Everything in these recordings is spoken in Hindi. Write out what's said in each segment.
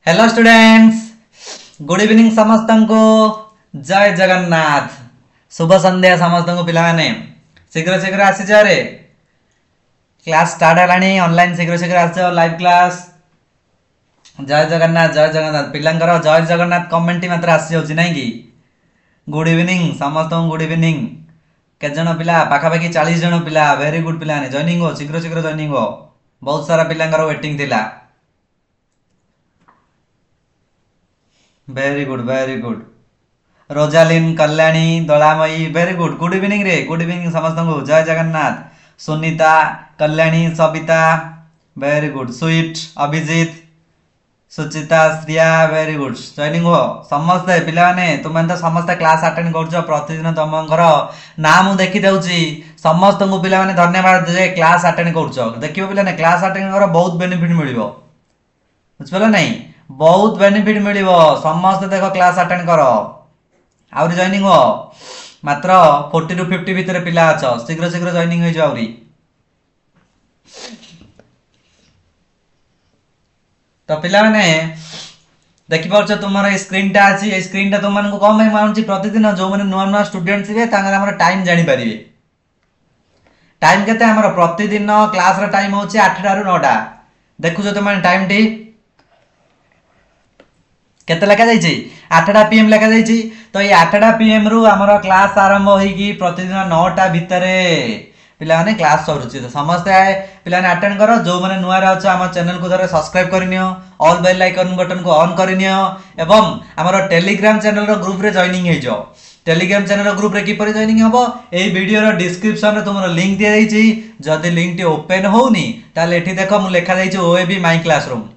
हेलो स्टूडेंट्स, गुड इवनिंग समस्त को जय जगन्नाथ। शुभ संध्या समस्त को पिला माने शीघ्र शीघ्र आसी जा रे क्लास स्टार्ट हलानी ऑनलाइन शीघ्र शीघ्र आसी जाओ लाइव क्लास। जय जगन्नाथ पिलांकर जय जगन्नाथ कमेंट मात्र आसी जाउची नै कि गुड इवनिंग समस्त को गुड इवनिंग। के जण पिला पाखापाखि 40 जण पिला वेरी गुड पिला ने जॉइनिंग हो शीघ्र शीघ्र जॉइनिंग हो। बहुत सारा पिलांकर वेटिंग थिला। वेरी गुड रोजालिन कल्याणी दलामयी वेरी गुड गुड इवनिंग रे गुड इवनिंग समस्त को जय Jagannath. Sunita Kalyani Sabita very good sweet Abhijit Suchita Shriya very good joining हो समस्ते पिला माने तुम तो समस्त क्लास अटेंड करछो प्रतिदिन तुमकर नाम देखि दउची समस्त को पिला माने धन्यवाद जे क्लास अटेंड करछो। देखियो पिला ने क्लास अटेंड कर बहुत बेनिफिट मिलिबो बुझिपला नहीं बहुत बेनिफिट मिलिबो समस्त देखो क्लास अटेंड करो आउरी जॉइनिंग हो मात्र 40 टू 50 भीतर पिला अछ शीघ्र शीघ्र जॉइनिंग हो जाओ आउरी। तो पिला माने देखि परछ तुमर स्क्रीन टा अछि ए स्क्रीन टा तुम मन को कम माउंची प्रतिदिन जो माने नुवा नुवा स्टूडेंट थिबे तांगर हमर टाइम जानि परिबे। टाइम केते हमर प्रतिदिन क्लास रा टाइम होछि 8 टा रु 9 टा देखु जो तुम टाइम टी केते लेखा जाइछि 8टा पीएम लेखा जाइछि। तो ये 8टा पीएम रु हमर क्लास आरंभ होई कि प्रतिदिन 9टा भितरे पिला माने क्लास सरुछि। तो समस्त पिला ने अटेंड करो जो माने नुआ रे अछ हमर चैनल को जरे सब्सक्राइब करनियो ऑल बेल आइकन बटन को ऑन करनियो एवं हमर टेलीग्राम चैनल रो ग्रुप रे जॉइनिंग हे जाओ। टेलीग्राम चैनल रो ग्रुप रे किपरि जॉइनिंग हबो एई वीडियो रो डिस्क्रिप्शन रे तुमरो लिंक दिया जाइछि। जदि लिंक टी ओपन होउनी ताले एठी देखो मु लेखा जाइछि OAB my classroom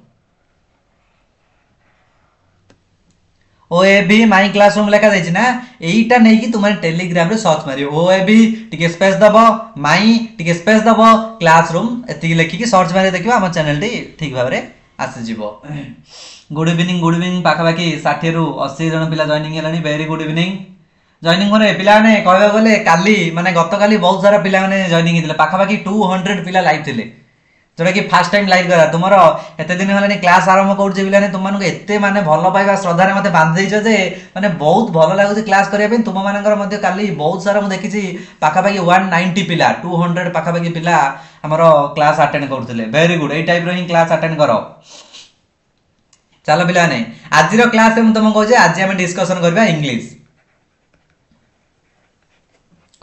OAB my classroom लेखा जाइछि ना एईटा नै कि तुम टेलीग्राम रे सर्च मारियो ओएबी टिके स्पेस दबो माय टिके स्पेस दबो क्लासरूम एति लिखि कि सर्च मारि देखिबो हमर चैनल टी ठीक भाबरे आसी जिवो। गुड इवनिंग पाखापाखि 60 रु 80 जन पिला जॉइनिंग हेलानी वेरी गुड इवनिंग जॉइनिंग होरे पिला ने कहबा गले काली माने गत काली बहुत सारा पिला माने जॉइनिंग हितले पाखापाखि 200 पिला लाइव थिले जोटा कि फर्स्ट टाइम लाइव करा तुमरो एते दिन हलानी क्लास आरंभ करछि पिला ने तुम मानको एते माने भलो पाइबा श्रद्धा रे मते बांध देइछ जे माने बहुत भलो लागुछि क्लास करिया पे तुम मानकर मध्ये काली बहुत सारा मु देखिछि पाखापाखि 190 पिला 200 पाखापाखि पिला हमरो क्लास अटेंड करथिले वेरी गुड एई टाइप रो ही क्लास अटेंड करो। चलो पिला ने आज रो क्लास में तुम कहू जे आज हम डिस्कशन करबा इंग्लिश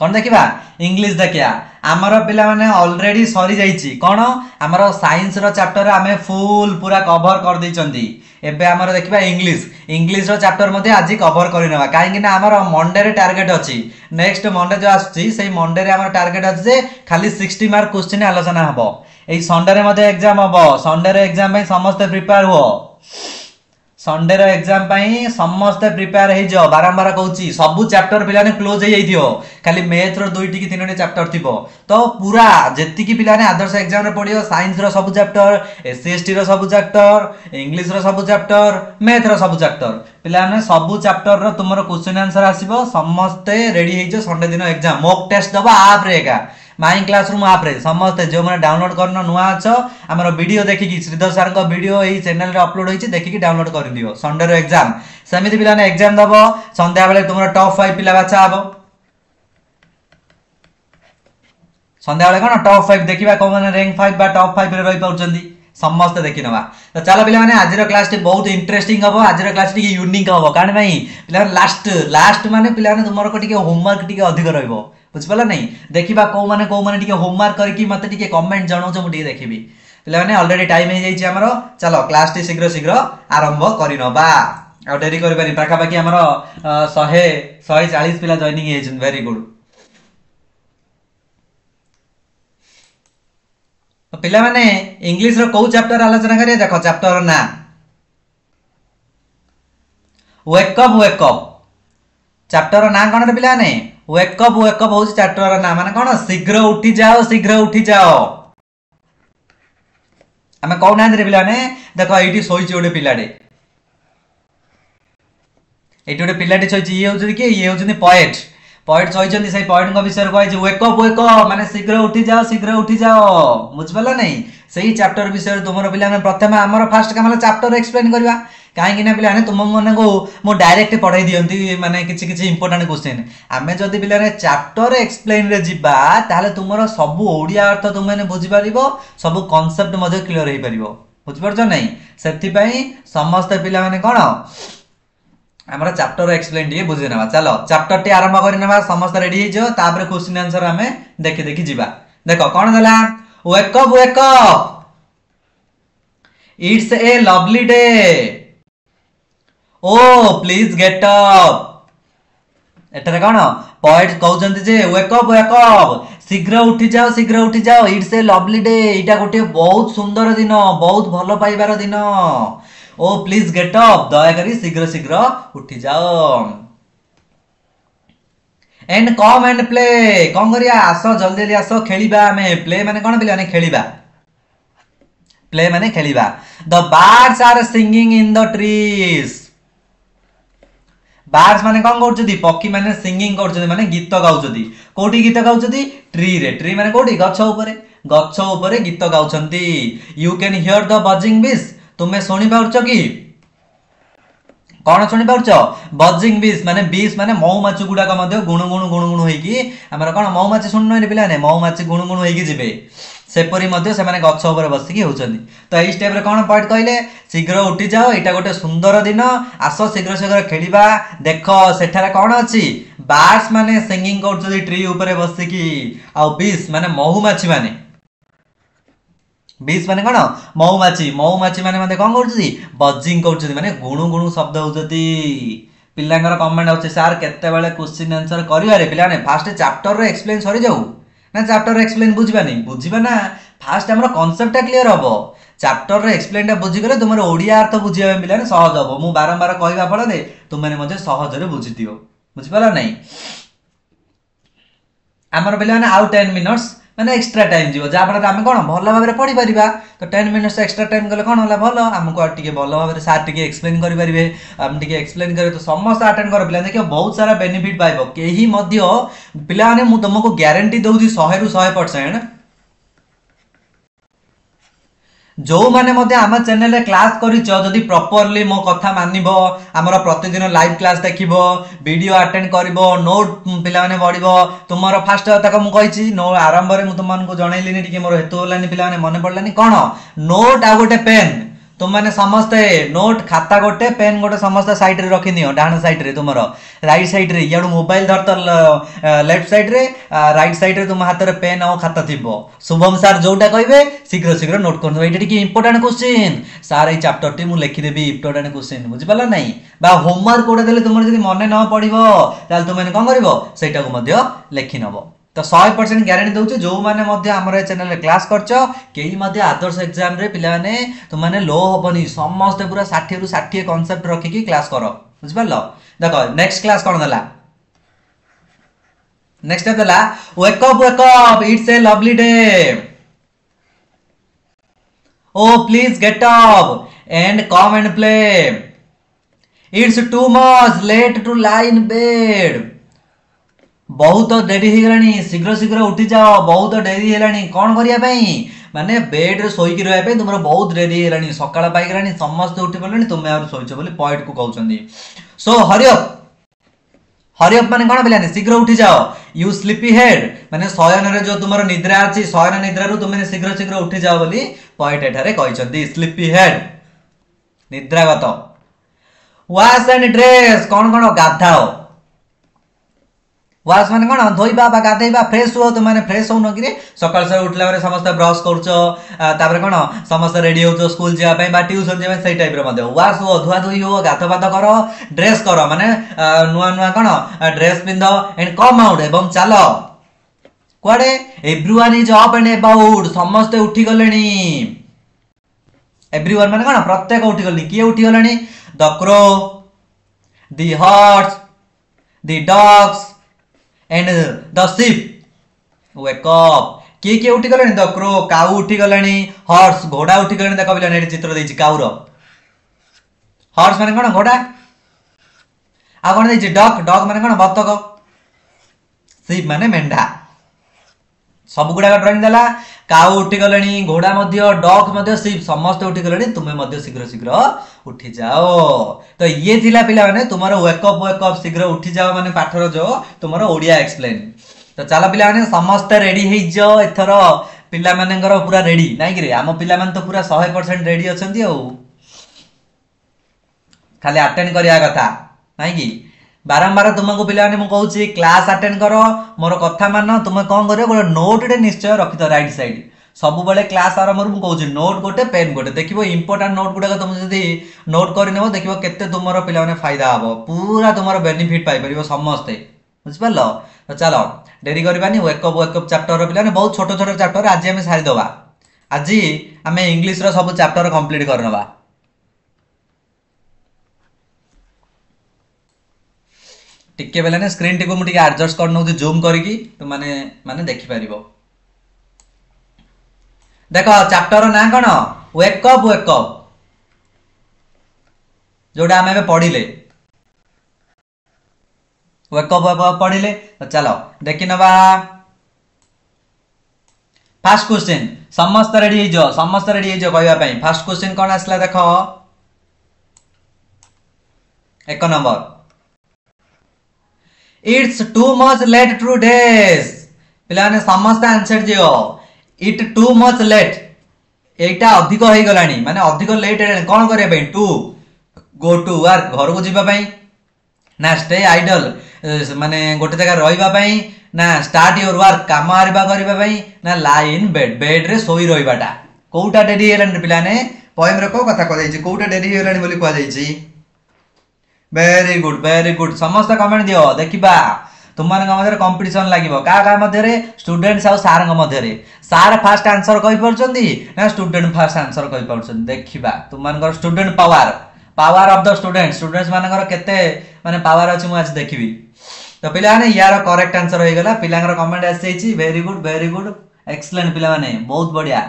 कौन देखिबा इंग्लिश देखिया आमर पिला माने ऑलरेडी सरी जाइछि कोन आमर साइंस रो चैप्टर आमे फुल पूरा कवर कर दैचंदी एबे आमर देखिबा इंग्लिश रो चैप्टर मध्ये आज कवर करिनबा काहे कि ना आमर मंडे रे टारगेट अछि नेक्स्ट मंडे जो आछि सेही मंडे रे आमर टारगेट अछि जे खाली 60 मार्क क्वेश्चन आलोचना हबो। एई संडे रे मध्ये एग्जाम हबो संडे रे एग्जाम पई समस्त प्रिपेयर हो संडे रो एग्जाम पई समस्त प्रिपेयर हे जो बारंबार कहूची सब चैप्टर पिला ने क्लोज हे जाइथियो खाली मैथ रो 2 टी 3 टी चैप्टर थिबो तो पूरा जेति की पिला ने आदर्श एग्जाम रे पढियो साइंस रो सब चैप्टर एसएसटी रो सब चैप्टर इंग्लिश रो सब चैप्टर मैथ रो सब चैप्टर पिला ने सब चैप्टर रो तुमरो क्वेश्चन आंसर आसीबो समस्त रेडी हे जो संडे दिन एग्जाम मॉक टेस्ट दबा आप रे का माय क्लासरूम आप रे समस्त जो माने डाउनलोड करनो नुआ अछ हमर वीडियो देखि कि श्रीधर सर को वीडियो एई चैनल रे अपलोड होईची देखि कि डाउनलोड कर दियो संडे रो एग्जाम समिति पिला ने एग्जाम दबो संध्या बेले तुमरो टॉप 5 पिला बाछा हबो संध्या बेले कोन टॉप 5 देखिबा को माने रैंक 5 बा टॉप 5 रे रहि पाउचंदी समस्त देखि नबा। तो चलो पिला माने आज रो क्लास टी बहुत इंटरेस्टिंग हबो आज रो क्लास टी यूनिक हबो कारण भाई पिला लास्ट माने पिला ने तुमरो को टिके होमवर्क टिके अधिक रहइबो बुझपला नहीं देखिबा को माने टिके होमवर्क करके मते टिके कमेंट जणाउ छ मु टिके देखिबी पिला माने ऑलरेडी टाइम हे जाइछि हमरो चलो क्लास टी शीघ्र शीघ्र आरंभ करिनबा आ डेरी करि पारी पाखा पाखी हमरो 140 पिला जॉइनिंग हे छन वेरी गुड। तो पिला माने इंग्लिश रो को चैप्टर आलोचना करिए देखो चैप्टर ना वेक अप चैप्टर ना कोन रे पिला ने वेक अप होची चैप्टर ना माने कोन शीघ्र उठी जाओ हमें कौन ना रे पिला ने देखो एठी सोईची ओडे पिलाडे एठी ओडे पिलाडे सोईची ये होची कि ये होची पॉइंट सोईचंदी सही पॉइंट को विषय कहै छै वेक अप माने शीघ्र उठी जाओ बुझबला नहीं सही चैप्टर विषय तुमरो पिला ने प्रथम हमर फर्स्ट कामला चैप्टर एक्सप्लेन करबा कहीं पे तुम मन को मु डायरेक्ट पढ़ाई दियंती माने किछि किछि इंपोर्टेंट क्वेश्चन आमे जदि पे चैप्टर एक्सप्लेन रे जिबा ताले तुमरो सब ओडिया अर्थ तुम मैंने बुझी पारिबो सब कांसेप्ट मधे क्लियर हे पारिबो बुझि परछ नहीं सेति पई समस्त पिला माने कोन हमरा चैप्टर एक्सप्लेन टी बुझी नेबा चलो चैप्टर टी आरंभ करि नेबा समस्त रेडी हे जो तापर क्वेश्चन आंसर हमें देखि देखि जिबा देखो कोन दला wake up it's a lovely day O please get up एटारे कोन पोएट कहउचंती जे वेक अप शीघ्र उठी जाओ इट्स ए लवली डे इटा गोटे बहुत सुंदर दिन बहुत भलो पाइबार दिन ओ प्लीज गेट अप दया करी शीघ्र शीघ्र उठी जाओ एंड कम एंड प्ले कौन करिया आसो जल्दी जल्दी आसो खेलिबा हमें प्ले माने कोन पिला माने खेलिबा प्ले माने खेलिबा the birds are singing in the trees birds माने कोन करछथि पक्षी माने सिंगिंग करछथि माने गीत गाउछथि कोठी गीत गाउछथि ट्री माने कोठी गच्छ ऊपर गीत गाउछथि you can hear the buzzing bees तुमे सुनि पाउछ कि कोन सुनि पाउछ बजिंग बीस माने मौमाछी गुडा का मध्ये गुण गुण होइकी हमर कोन मौमाछी सुननो रे पिला ने मौमाछी गुण होइकी जिबे सेपरी मध्ये से माने गच्छ ऊपर बसिकी होउछथि तो एई स्टेप रे कोन पॉइंट कहले शीघ्र उठी जाओ एटा गोटे सुंदर दिन आसो शीघ्र शीघ्र खेलिबा देखो सेठारे कोन अछि बार्ड्स माने सिंगिंग करछथि ट्री ऊपर बसिकी आ बीस माने मौमाछी माने बीस माने कोन मौमाछी माने मध्ये कोन करछथि बजिंग करछथि माने गुणु शब्द होउछथि पिल्लांगर कमेंट अछि सर केते बेले क्वेश्चन आंसर करिवा रे पिलाने फास्ट चैप्टर रे एक्सप्लेन सरी जाऊ ना चैप्टर एक्सप्लेन बुझिबा ना फास्ट हमर कांसेप्ट क्लियर हबो चैप्टर रे एक्सप्लेन टा बुझी गले तुमर ओडिया अर्थ बुझिबा पिलाने सहज हबो मु बारंबार कहबा फल दे तुम माने मजे सहज रे बुझि दियो बुझि पाला नै हमर पिलाने आउ 10 मिनिट्स माने एक्स्ट्रा टाइम जीवो जा पर हम कोन भलो भाबरे पढि परिबा तो 10 मिनिट्स एक्स्ट्रा टाइम गले कोन होला भलो हमको टिके भलो भाबरे सार टिके एक्सप्लेन करि परिबे हम टिके एक्सप्लेन करे तो समस्त अटेंड कर पिला देखियो बहुत सारा बेनिफिट पाइबो केही मध्य पिला माने मु तुमको ग्यारंटी दउजी 100 रु 100% जो माने मते आम चैनल रे क्लास करिचो जदी प्रॉपर्ली मो कथा मानिबो हमर प्रतिदिन लाइव क्लास देखिबो वीडियो अटेंड करिवो नोट पिला माने पढिबो तुमरो फास्ट तक मु कहिची नो आरंभ रे मु तुमन को जणैलिनी टिके मोर हेतु होलानी पिला माने मने पडलानी कोन नोट आ गोटे पेन तुम माने समस्त नोट खाता गोटे पेन गोटे समस्त साइड रे रखि नियो डान साइड रे तुमरो राइट साइड रे याडू मोबाइल धर त लेफ्ट साइड रे राइट साइड रे तुम हाथ रे पेन और खाता थिबो शुभम सर जोटा कहबे शीघ्र शीघ्र नोट कर एटा टिके इंपोर्टेंट क्वेश्चन सर ए चैप्टर टी मु लिखि देबी इंपोर्टेंट क्वेश्चन बुझि पाला नै बा होमवर्क कोडे देले तुमर जदी मने न पडिबो ताल तुम माने कोन करिवो सेटा को मध्य लिखि नबो तो 100% ग्यारंटी दउछु जो माने मध्य हमर चैनल रे क्लास करछो केही मध्य आदर्श एग्जाम रे पिला माने तुम माने लो होबनी समस्त पूरा 60 रु 60 कांसेप्ट रखि की क्लास करो बुझ पालो देखो नेक्स्ट क्लास कोन दला नेक्स्ट दला wake up it's a lovely day O please get up and come and play it's too much late to lie in bed बहुत डेरी हो गलानी शीघ्र शीघ्र उठी जाओ बहुत डेरी हेलानी कौन करिया पई माने बेड रे सोई की रहय पे तुमरो बहुत डेरी हेलानी सकाळ पाई गलानी समस्त उठी पड़लनी तुमे और सोइछो बोली पॉइंट को कहउचंदी सो हरि अप माने कोन बेलानी शीघ्र उठी जाओ यू स्लीपी हेड माने शयन रे जो तुमरो निद्रा अछि शयन निद्रा रु तुमे शीघ्र शीघ्र उठी जाओ बोली पॉइंट एठारे कहउचंदी स्लीपी हेड निद्रागत वॉश एंड ड्रेस कौन कौन गाधाओ वाश माने कोन धोइबा बा गाधैबा फ्रेश हो तो माने फ्रेश हो न कि सकाळ से उठला माने समस्त ब्रश करछो तापर कोन समस्त रेडी होछो स्कूल जा पई बा ट्यूशन जेबे सही टाइप रे मध्ये वाश हो धुआ धुई हो गातो बातो करो ड्रेस करो माने नुआ नुआ कोन ड्रेस पिंदो एंड कम आउट एवं चलो कोडे everyone is up and about समस्त उठी गलेनी एवरीवन माने कोन प्रत्येक उठी गलेनी किए उठी गलेनी the crow the horse the dogs and the sheep wake up के उठी गलानी द क्रो काऊ उठी गलानी हॉर्स घोड़ा उठी गलानी देखो बिला नेट चित्र देछि काऊ रो हॉर्स माने कोन घोड़ा आ कोन देछि डॉग डॉग माने कोन बतक शिप माने मेंढा सब गुड़ाक ड्रॉइंग देला काउ उठी गले घोड़ा डग सिप समस्त उठी गले तुम्हें शीघ्र शीघ्र उठी जाओ। तो ये थिला पिला माने तुमर वेकअप शीघ्र उठी जाओ माने पाठर जो तुमर ओडिया एक्सप्लेन। तो चलो पिला माने समस्त रेडी हो जाओ एथर पिला मानेंगर पूरा रेडी नाइ कि आम पिला माने तो पूरा 100% रेडी अछंती आ खाली अटेंड करिया कथा नाइ कि बारंबार तुमको पिला माने मु कहूची क्लास अटेंड करो मोर कथा मान तुम कौन करियो गोटे नोट रे निश्चय रखि तो राइट साइड सब बेले क्लास आरंभ मु कहूची नोट गोटे पेन गोटे देखिबो इंपोर्टेंट नोट गुडा तुम जदी नोट करनेबो देखिबो केते तुमरो पिला माने फायदा हबो पूरा तुमरो बेनिफिट पाई परिबो समस्ते बुझ पालो। तो चलो डेरी करबानी वेकअप चैप्टर रो पिला माने बहुत छोट छोट चैप्टर आज हम सारी दवा आज हम इंग्लिश रो सब चैप्टर कंप्लीट करनबा। टिके बेले ने स्क्रीन टिको मुझे एडजस्ट कर नौ जूम करके तो माने माने देखि परिबो। देखो चैप्टर ना कौन वेकअप जोड़ा आम पढ़िले वेकअप पढ़िले। तो चलो देखि नबा फर्स्ट क्वेश्चन समस्त रेडी हो कहबा फर्स्ट क्वेश्चन कौन आसला देख एक number it's too much late to days पिला ने समस्त आंसर दियो इट टू मच लेट एटा अधिक हो गलानी माने अधिक लेट कौन करे टू गो टू वर्क घर को जीवा ना स्टे आइडल माने गोटे जगह रहिबा पई ना स्टार्ट योर वर्क काम आरबा करबा पई ना लाई इन बेड रे सोई रहिबाटा कोउटा डेरी हेलानी पिला ने पोएम रे को कथा को जाईची कोउटा डेरी हेलानी बोली को जाईची। वेरी गुड समस्त कमेंट दियो देखिबा तुम मध्य कंपटीशन लागिबो का मध्य स्टूडेंट्स आ सार मध्य सार फास्ट आंसर कहि परछंती ना स्टूडेंट फास्ट आंसर कहि परछंती देखिबा तुम student power of the students मानकर केते माने पावर अछि मु आज देखिबी। तो पिला माने यार करेक्ट आंसर होई गेला पिलांगर कमेंट आसी जाईची वेरी गुड एक्सीलेंट पिला माने बहुत बढ़िया।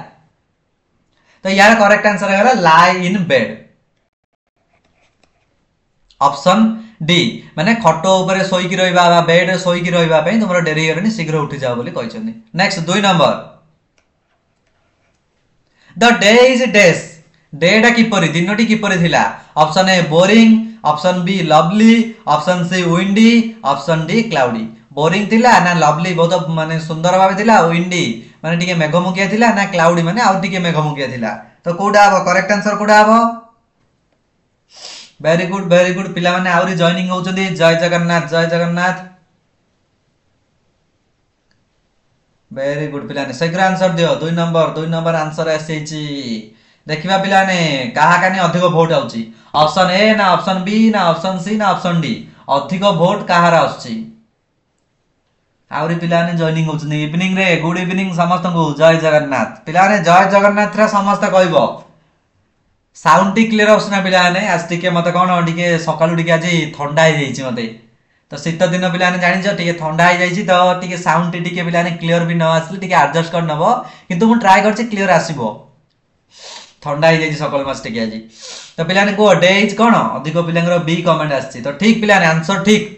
तो यार करेक्ट आंसर होई गेला लाई इन बेड ऑप्शन डी माने खटो ऊपर सोईकी रहिबा बेड रे सोईकी रहिबा पई तुमरो डेरी हेरनी शीघ्र उठी जाओ बोली कहछनी। Next 2 number the day is डेस डेटा किपरि दिनटी किपरि थिला option A boring option B lovely option C windy option D cloudy. Boring थिला ना लवली बहुत माने सुंदर भाबे थिला विंडी माने टिके मेघमुखिया थिला ना क्लाउडी माने आउ टिके मेघमुखिया थिला। तो कोडा हबो करेक्ट आंसर कोडा हबो वेरी गुड पिला माने आउरी जॉइनिंग होउछंदी जय जगन्नाथ वेरी गुड पिला ने शीघ्र आंसर दियो 2 नंबर आंसर आसीची देखिबा पिला ने काहा कानी अधिक वोट आउची ऑप्शन ए ना ऑप्शन बी ना ऑप्शन सी ना ऑप्शन डी अधिक वोट काहार आउची आउरी पिला ने जॉइनिंग होउछंदी इवनिंग रे गुड इवनिंग समस्त को जय जगन्नाथ पिला ने जय जगन्नाथ रे समस्त कहबो साउंड टी क्लियर आउछ ना पिला ने आज टिके मते कोन टिके सकाळु टिके आज ठंडा हो जाईची मते तो शीत दिन पिला ने जानि टिके ठंडा हो जाईची तो टिके साउंड टी टिके पिला ने क्लियर भी न आसले टिके एडजस्ट कर नबो किंतु मु ट्राई करछि क्लियर आसीबो ठंडा हो जाईची सकाळ मास टिके आज। तो पिला ने को डे इज कोन अधिक पिलांगर बी कमेंट आछि तो ठीक पिला ने आंसर ठीक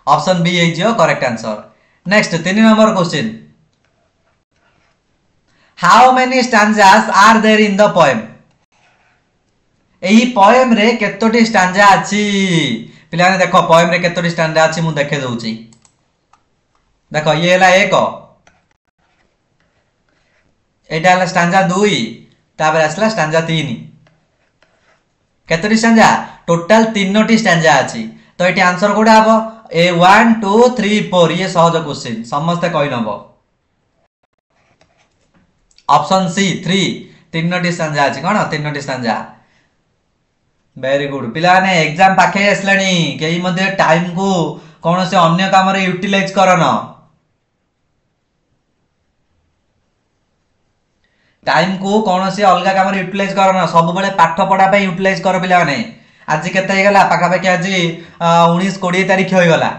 option B is your correct answer. Next 3 number question how many stanzas are there in the poem एही पोएम रे केतोटी स्टैंजा अछि पिला ने देखो पोएम रे केतोटी स्टैंजा अछि मु देखे दउची देखो ये हला एक एटा हला स्टैंजा 2 तापर आसला स्टैंजा 3 केतोटी स्टैंजा टोटल 3टी स्टैंजा अछि। तो एटी आंसर कोडा हबो ए 1 2 3 4 ये सहज क्वेश्चन समस्त कहि नबो ऑप्शन सी 3 3टी स्टैंजा अछि कोन 3टी स्टैंजा वेरी गुड पिला ने एग्जाम पाखे आसलानी केही मध्ये टाइम को कोन से अन्य काम रे यूटिलाइज करन टाइम को कोन से अलगा काम रे यूटिलाइज करन सब बेले पाठ पढा पे यूटिलाइज कर पिला ने आज केते गला पाखा पाखे आज 19 20 तारिख होई गला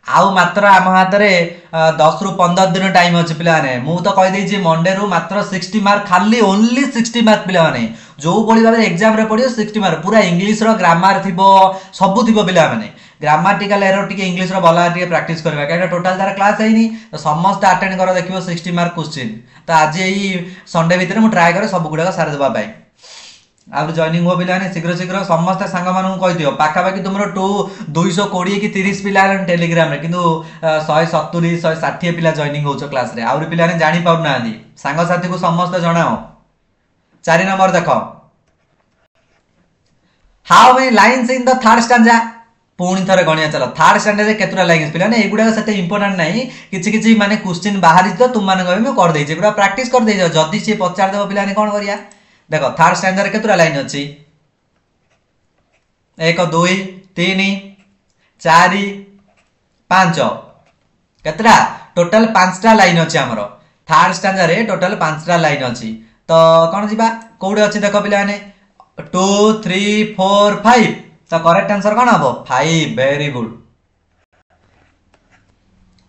आउ मात्र आम हाथ में 10 रु 15 दिन टाइम अच्छे पाने मु तो कहीदे मंडे रु मात्र 60 मार्क खाली ओनली 60 मार्क पाने जो भाई भाव एग्जाम रे पड़ो 60 मार्क पूरा इंग्लिश रो ग्रामर थी सबू थी पाने ग्रामाटिकल एरर टिके इंग्लिश रो भला टिके प्रैक्टिस करबा काटा टोटल तार क्लास हैनी तो समस्त अटेंड करो देखिबो 60 मार्क क्वेश्चन तो आज एई संडे भीतर मु ट्राई करे सब गुडा सारे देबा पाई आउ जॉइनिंग हो पिला ने शीघ्र शीघ्र समस्त सांग मानू कहि दियो पाखा बाकी तुमरो 220 कि 30 पिला टेलीग्राम रे किंतु 170 160 पिला जॉइनिंग होचो क्लास रे आउरी पिला ने जानि पाउ नांदी सांग साथी को समस्त जणाओ 4 नंबर देखो how many lines in the third stanza पुणी थरे गणिया चलो थर्ड स्टैंडर्ड रे केतुरा लाइंस पिला ने एगुडा सेते इंपोर्टेंट नाही किछि किछि माने क्वेश्चन बाहरी तो तुम माने कहबे कर देई जेगुडा प्रैक्टिस कर देई जदी से पचार देबो पिला ने कोन करिया देखो थर्ड स्टैंडर्ड रे केतुरा लाइन अछि 1 2 3 4 5 केतरा टोटल 5टा लाइन अछि हमरो थर्ड स्टैंडर्ड रे टोटल 5टा लाइन अछि तो कोन जिबा कोडे अछि देखो पिला ने 2 3 4 5 तो करेक्ट आंसर कौन हम 5 very good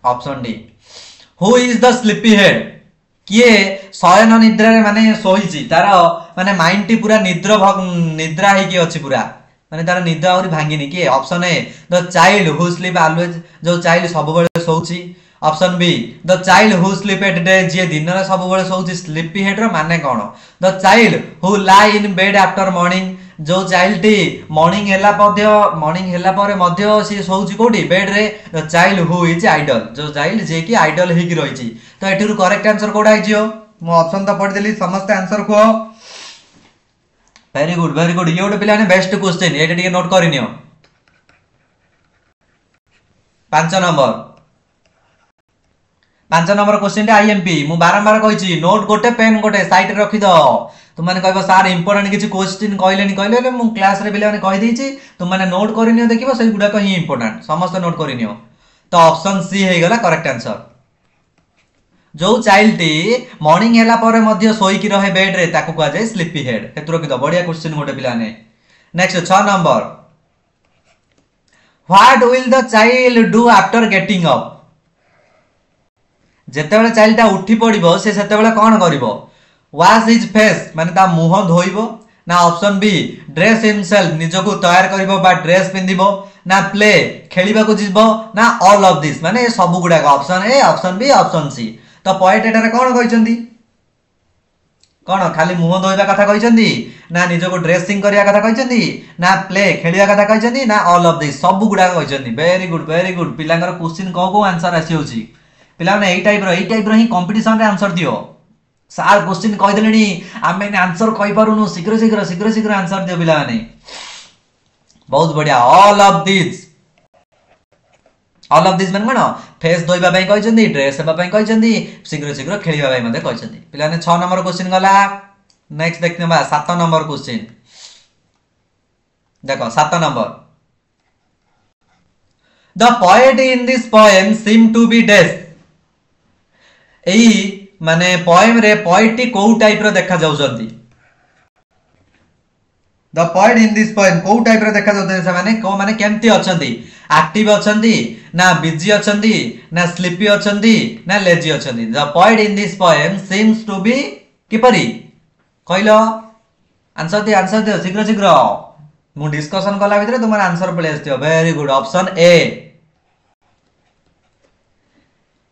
option D who is the sleepy head किए शयन निद्रा रे माने सोईची तार माने माइंड टी पूरा निद्रा ही की अछि पूरा माने तार निद्रा और भांगिनी किए option A the child who sleep always जो चाइल्ड सब बेले सोउची option B the child who sleep at day जे दिन रे सब बेले सोउची स्लीपी हेड रो माने कोन the child who lie in bed after morning जो चाइल्ड टी मॉर्निंग हेला परे मध्य सी सोउची कोठी बेड रे the child who is idle जो चाइल्ड जे की आइडल हे की रहिची तो एठिरु करेक्ट आंसर कोडा आइजियो मो ऑप्शन तो पढ देली समस्त आंसर को वेरी गुड ये ओटे पिला ने बेस्ट क्वेश्चन एटा टिके नोट करिनियो 5 नंबर क्वेश्चन टे आईएमपी मु बारंबार कहिची नोट गोटे पेन गोटे साइड रे रखि दो तुम माने कहबो सर इंपोर्टेंट किछि क्वेश्चन कहले मु क्लास रे पिला ने कहि देइची तुम माने नोट करिनियो देखिबो सेइ गुडा को ही इंपोर्टेंट समस्त नोट करिनियो तो ऑप्शन सी हे गला करेक्ट आंसर जो चाइल्ड टी मॉर्निंग हेला परे मध्य सोई की रहे बेड रे ताकू कहा जाय स्लीपी हेड केतरो कि बढ़िया क्वेश्चन गोटे पिला ने next 6 number what will the child do after getting up जेतेबेले चाइल्ड ता उठी पड़िबो से सेतेबेले कोन करिवो वॉश हिज फेस माने ता मुंह धोइबो ना ऑप्शन बी ड्रेस हिमसेल्फ निजको तैयार करिवो बा ड्रेस पिंदिबो ना प्ले खेलिबा को जिवो ना ऑल ऑफ दिस माने सब गुडा option A option B option C तो पॉइंट एटारे कोन कहिसंदी कोन खाली मुंह धोइबा कथा कहिसंदी ना निजको ड्रेसिंग करिया कथा कहिसंदी ना प्ले खेलिया कथा कहिसंदी ना ऑल ऑफ दिस सब गुडा कहिसंदी वेरी गुड पिलांगर क्वेश्चन को आंसर आसी होची पिला ने एई टाइप रो ही कंपटीशन रे आंसर दियो सार क्वेश्चन कहि देलेनी आमे ने आंसर कहि पारुनु शीघ्र आंसर दियो पिला ने बहुत बढ़िया ऑल ऑफ दिस माने कोन फेस धोइबा पई कहिसंदी ड्रेस हेबा पई कहिसंदी शीघ्र खेलिबा पई मते कहिसंदी पिला ने 6 नंबर क्वेश्चन गला नेक्स्ट देखने बा 7 नंबर क्वेश्चन देखो 7 number the poet in this poem seem to be dash एई माने पोएम रे पोएट को टाइप रो देखा जाउछंती the poet in this poem को टाइप रो देखा जाउछंती से माने को माने केमती अछंती एक्टिव अछंती ना बिजी अछंती ना स्लीपी अछंती ना लेजी अछंती the poet in this poem seems to be किपरी कहलो आंसर दे शीघ्र मु डिस्कशन कला भितरे तुमर आंसर पळे आस्तियो very good option A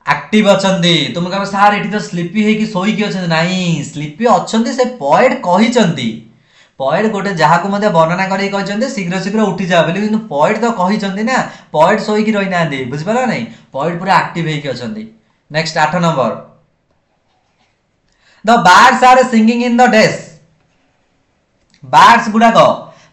active अछंती तुम कहबो सर एठी तो स्लीपी हे कि सोई कि अछंती नाही स्लीपी अछंती से पोएट कहिचंती पोएट गोटे जहा को मते वर्णना करी कहिचंती शीघ्र उठी जा बोली किंतु पोएट तो कहिचंती ना पोएट सोई कि रहि ना दे बुझ पाला नै पोएट पूरा एक्टिव हे कि अछंती next 8 number the birds are singing in the dash birds गुडा को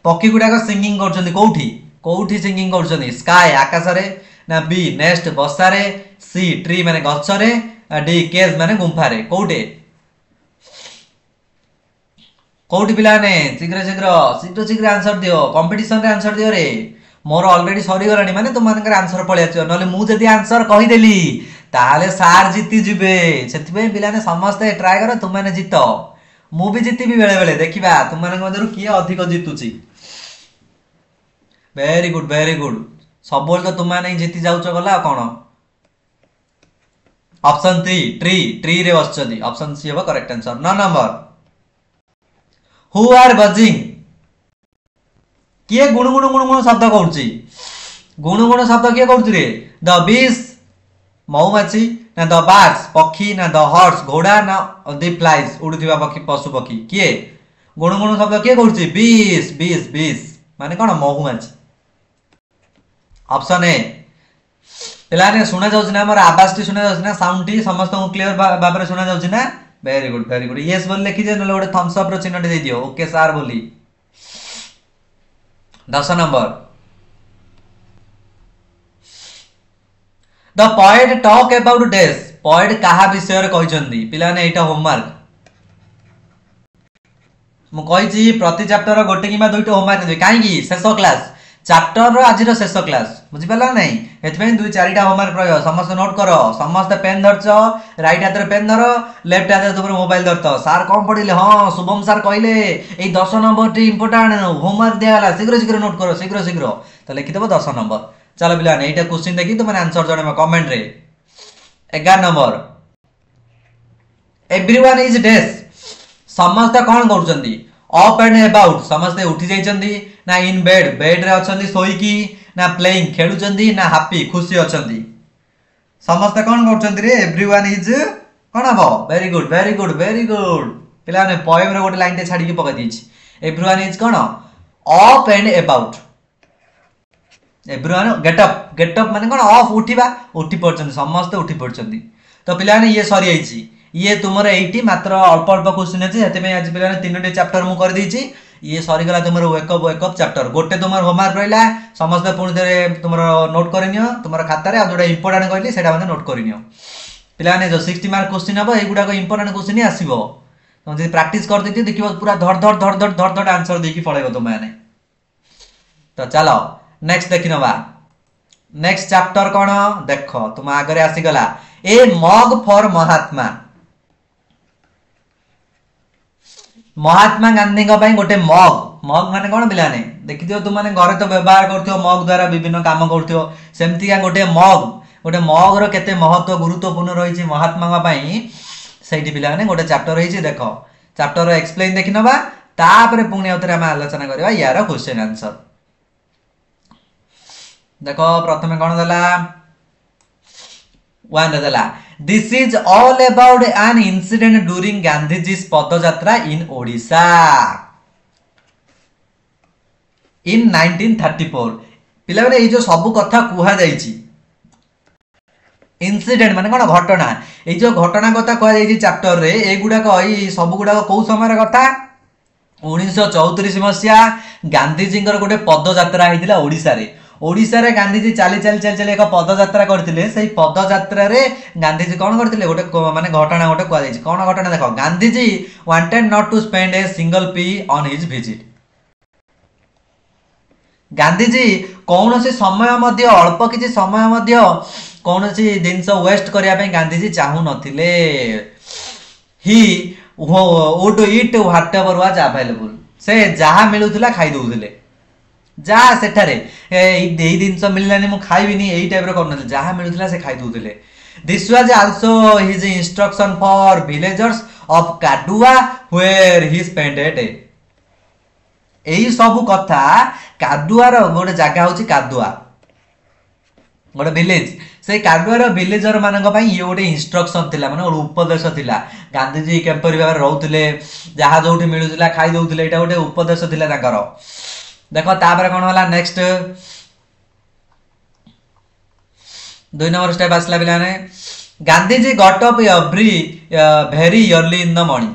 पक्षी गुडा को सिंगिंग करचंती कोठी सिंगिंग करचंती स्काई आकाश रे ना बी नेस्ट बसा रे सी ट्री माने गछ रे डी केज माने गुंफा रे कोठे पिला ने शीघ्र आंसर दियो कंपटीशन रे आंसर दियो रे मोर ऑलरेडी सरी गलानी माने तुम मानकर आंसर पळे आछो नले मु जदी आंसर कहि देली ताले सार जीती जिबे सेति पिला ने समस्त ट्राई करो तुम माने जीतो मु भी जीती भी बेले बेले देखिबा तुम माने मधुर किए अधिक जीतुची वेरी गुड सब बोल तो तुम माने जीती जाउचो गला कोन ऑप्शन 3 ट्री रे बसचदी ऑप्शन सी हेबो correct answer 9 number who are buzzing किए गुण शब्द कहउची गुणु गुणु शब्द किए कौन रे द बीस मऊमाछी ना द बार्ड्स पक्षी ना द हॉर्स घोड़ा ना द फ्लाइज उड़ुथिबा पक्षी पशु पक्षी किए गुणु गुणु शब्द किए कौन बीस बीस बीस माने कौन मऊमाछी ऑप्शन ए पिलाने सुना जाउछ ना हमर आवाज टी सुना जाउछ ना साउंड टी समस्त को क्लियर भाबरे सुना जाउछ ना वेरी गुड यस बोल लिखि जे नले गोटे थम्स अप रो चिन्ह दे दियो ओके सर बोली 10 number the poet talk about डेस पोएट कहा विषय रे कहिसंदी पिलाने एटा होमवर्क मु कहिची प्रति चैप्टर रो गोटे किमा दुइटा होमवर्क दे काहे की शेष क्लास चैप्टर रो आज रो शेष क्लास बुझि पाला नै एतबे दुई चारिटा होमवर्क रहियो समस्त नोट करो समस्त पेन धरछ राइट हाथ रे पेन धरो लेफ्ट हाथ रे तुमर मोबाइल धरतो सर कोन पढिले हां शुभम सर कहिले ए 10 नंबर टी इंपोर्टेंट होमवर्क देला शीघ्र शीघ्र नोट करो शीघ्र शीघ्र तो लिखि देबो 10 नंबर चलो पिला ने एटा क्वेश्चन देखि तुम आंसर जणे कमेंट रे 11 नंबर एवरीवन इज डेस समस्त कोन करछंदी अप एंड अबाउट समस्त उठी जाइछंदी ना इन बेड बेड रे अछंदी सोईकी ना प्लेइंग खेलुचंदी ना हैप्पी खुशी अछंदी समस्त कोन करछंदी रे एवरीवन इज कोन हबो वेरी गुड पिला ने पोएम रे गोटे लाइन ते छाडी के पका दिछि एवरीवन इज कोन up and about everyone get up माने कोन ऑफ उठिबा उठी पड़छंदी समस्त उठी पड़छंदी तो पिला ने ये सरी आइछि ये तुमर 80 मात्र अल्प अल्प क्वेश्चन अछि हेते में आज पिला ने तीनटे चैप्टर मु कर दैछि ये सरी गला तुमर वेकअप चैप्टर गोटे तुमर होमवर्क रहिला समस्त पुणी दरे तुमर नोट करिनियो तुमर खाता रे आ जोडा इंपोर्टेंट कहली सेटा माने नोट करिनियो पिला ने जो 60 मार्क क्वेश्चन हबो ए गुडा को इंपोर्टेंट क्वेश्चन ही आसीबो तुम जे प्रैक्टिस कर दैति देखिबो पूरा धड़ आंसर देकी पळेबो तुम माने तो चलो नेक्स्ट देखिनबा नेक्स्ट चैप्टर कोन देखो तुम आगरे आसी गला ए मग फॉर महात्मा महात्मा गांधी गोटे मग मग माने कौन पिलाने देखि दियो तुम माने घरे तो व्यवहार करथियो मग द्वारा विभिन्न काम करथियो सेमति का गोटे मग रो केते महत्व गुरुत्वपूर्ण रही छि महात्मा पई सेठी पिलाने गोटे चैप्टर रही छि देखो चैप्टर रो एक्सप्लेन देखिनबा तापरे पुणी उतरे हम आलोचना करबा यार क्वेश्चन आंसर देखो प्रथमे कोन दला वन दला This is all about an incident during Gandhiji's padyatra in Odisha in 1934 पिला माने ए जो सब कथा कुहा जाईची इंसिडेंट माने कोन घटना ए जो घटना कथा कुहा जाईची चैप्टर रे ए गुडा को ई सब गुडा को समय रे कथा 1934 मसिया गांधीजी गोटे पदयात्रा हेतिला ओडिसा रे ओडिसा रे गांधीजी चाली एक पदयात्रा करथिले सेही पदयात्रा रे गांधीजी कोन करथिले गोटे माने घटना गोटे कुआ जाईची कोन घटना देखो Gandhiji wanted not to spend a single pie on his visit Gandhiji कौन से समय मध्य अल्प किछि समय मध्य कौन से जिंस वेस्ट करिया पे गांधीजी चाहू नथिले he would eat whatever was available से जहा मिलुथिला खाइ दउथिले जा सेठारे एई जिंस मिललानी मु खाइबिनी एई टाइप रो करनथिले जहा मिलुथिला से खाइ दउथिले this was also his instruction for villagers of Kadua where he spend a day एई सब कथा काडुआ रो गोटे जगह होची काडुआ गोटे विलेज से काडुआ रो विलेजर मानक पई ये गोटे इंस्ट्रक्शन थिला माने गोटे उपदेश थिला गांधीजी केपरि भाबे रहउथिले जहा जोठी मिलुथिला खाइ दउथिले एटा गोटे उपदेश थिला ताकर देखो तापर कोन होला नेक्स्ट 2 नंबर स्टेप आसला बिलाने Gandhiji got up every very early in the morning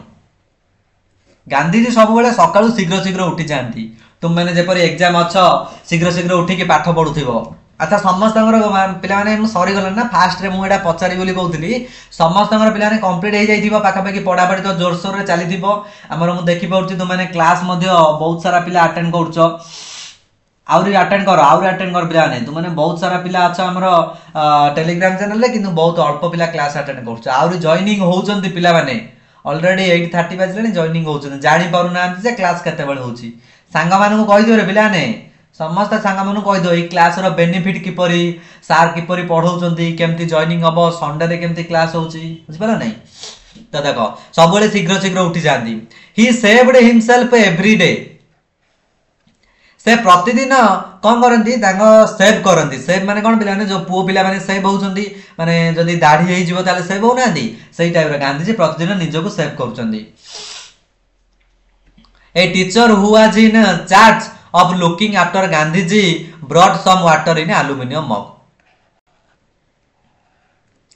Gandhiji सब बेले सकाळू शीघ्र शीघ्र उठी जानती तुम माने जेपरि एग्जाम अच्छा शीघ्र शीघ्र उठी के पाठ पढुथिबो अच्छा समस्त पिला माने सरी गलन ना फास्ट रे मु एडा पचारी बोली कहउथली समस्त पिला माने कंप्लीट हे जाइथिबो पाखा पाखी पढापढी तो जोर सोर रे चली थिबो हमर मु देखि पड़छि तुम माने क्लास मध्ये बहुत सारा पिला अटेंड करछो आउरी अटेंड कर पिला माने तुम माने बहुत सारा पिला अच्छा हमर टेलीग्राम चैनल रे किंतु बहुत अल्प पिला क्लास अटेंड करछो आउरी जॉइनिंग होउचंती पिला माने ऑलरेडी 8:30 बाजलेनी जॉइनिंग होउचंती जानि पारु ना जे क्लास केते बेल होउची सांगा मानू कहि दियो रे पिला माने समस्त सांगा मानू कहि दियो ए क्लास रो बेनिफिट किपरि सार किपरि पढौचंती केमती जॉइनिंग हबो संडे रे केमती क्लास होउची बुझ पाला नै तो देखो सब बेले शीघ्र शीघ्र उठी जांदी ही सेव्ड हिमसेल्फ एवरी डे से प्रतिदिन कौन करती सेव करती सेव माने कौन पिला जो पुओ पिला माने सेव होउछंती माने जदी दाढ़ी हेइ जिवो ताले सेव होउनांती सेही टाइप रे गांधीजी प्रतिदिन निजको सेव करूछंती a teacher who was in charge of looking after Gandhiji brought some water in aluminium mug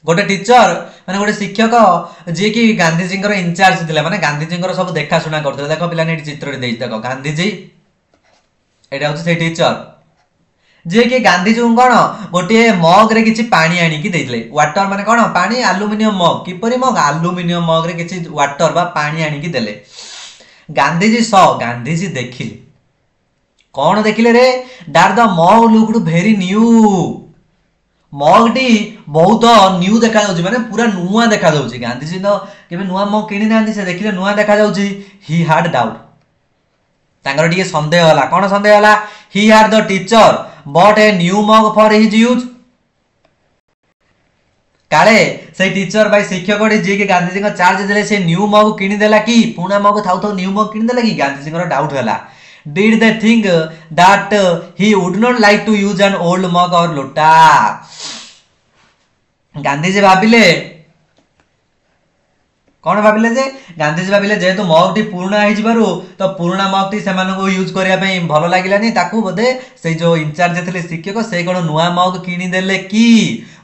गोटे टीचर माने गोटे शिक्षक जे कि गांधीजी इंचार्ज थिला माने गांधीजी सब देखा सुना करथले देखो पिला ने चित्र देई देखो गांधीजी एटा होछ से टीचर जे कि गांधीजी कोन गोटे मग रे किछि पानी आनी कि देइले वाटर माने कोन पानी एल्युमिनियम मग किपरि मग एल्युमिनियम मग रे किछि वाटर बा पानी आनी कि देले गांधीजी गांधीजी देखिले कौन देखिले रे डार the mug looked very new मगटी बहुत न्यू देखा जाउची माने पूरा नुआ देखा जाउची गांधीजी तो केबे नुआ मग किनि नांदी से देखिले नुआ देखा जाउची ही हैड डाउट तांगर टिके संदेह होला कोन संदेह होला he had the teacher but a new mug for his use काले से टीचर भाई शिक्षक जे कि गांधीजी को चार्ज देले से न्यू मग किनि देला कि पुना मग थाउ तो न्यू मग किनि देला कि गांधीजी को डाउट होला did they think that he would not like to use an old mug or lota Gandhiji भाबिले कौन भाबिले जे गांधीजी भाबिले जेहेतु मग टी पुराना हे जिबारु तो पुराना मग टी सेमान को यूज करिया पई भलो लागिलानी ताकू बोधे से जो इंचार्ज थिले शिक्षक से कोन नुआ मग किनी देले की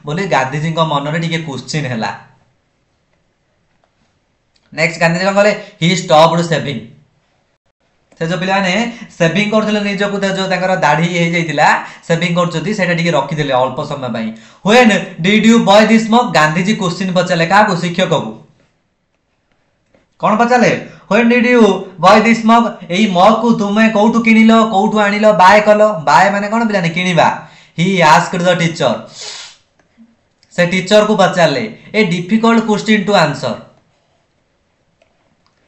बोले गांधीजी को मन रे टिके क्वेश्चन हैला नेक्स्ट गांधीजी को कहले ही स्टॉप्ड शेविंग से जो पिला ने सेविंग करथिले निजको जो ताकर दाढ़ी हे जाइतिला सेविंग करचोती सेटा टिके रखि देले अल्प समय पई when did you buy this mug Gandhiji question पचाले का को शिक्षक को कोन पचाले when did you buy this mug एई मग को तुमे कोठु किनिलो कोठु आनिलो बाय कलो बाय माने कोन पिला ने किनिबा ही आस्क्ड द टीचर से टीचर को पचाले a difficult question to answer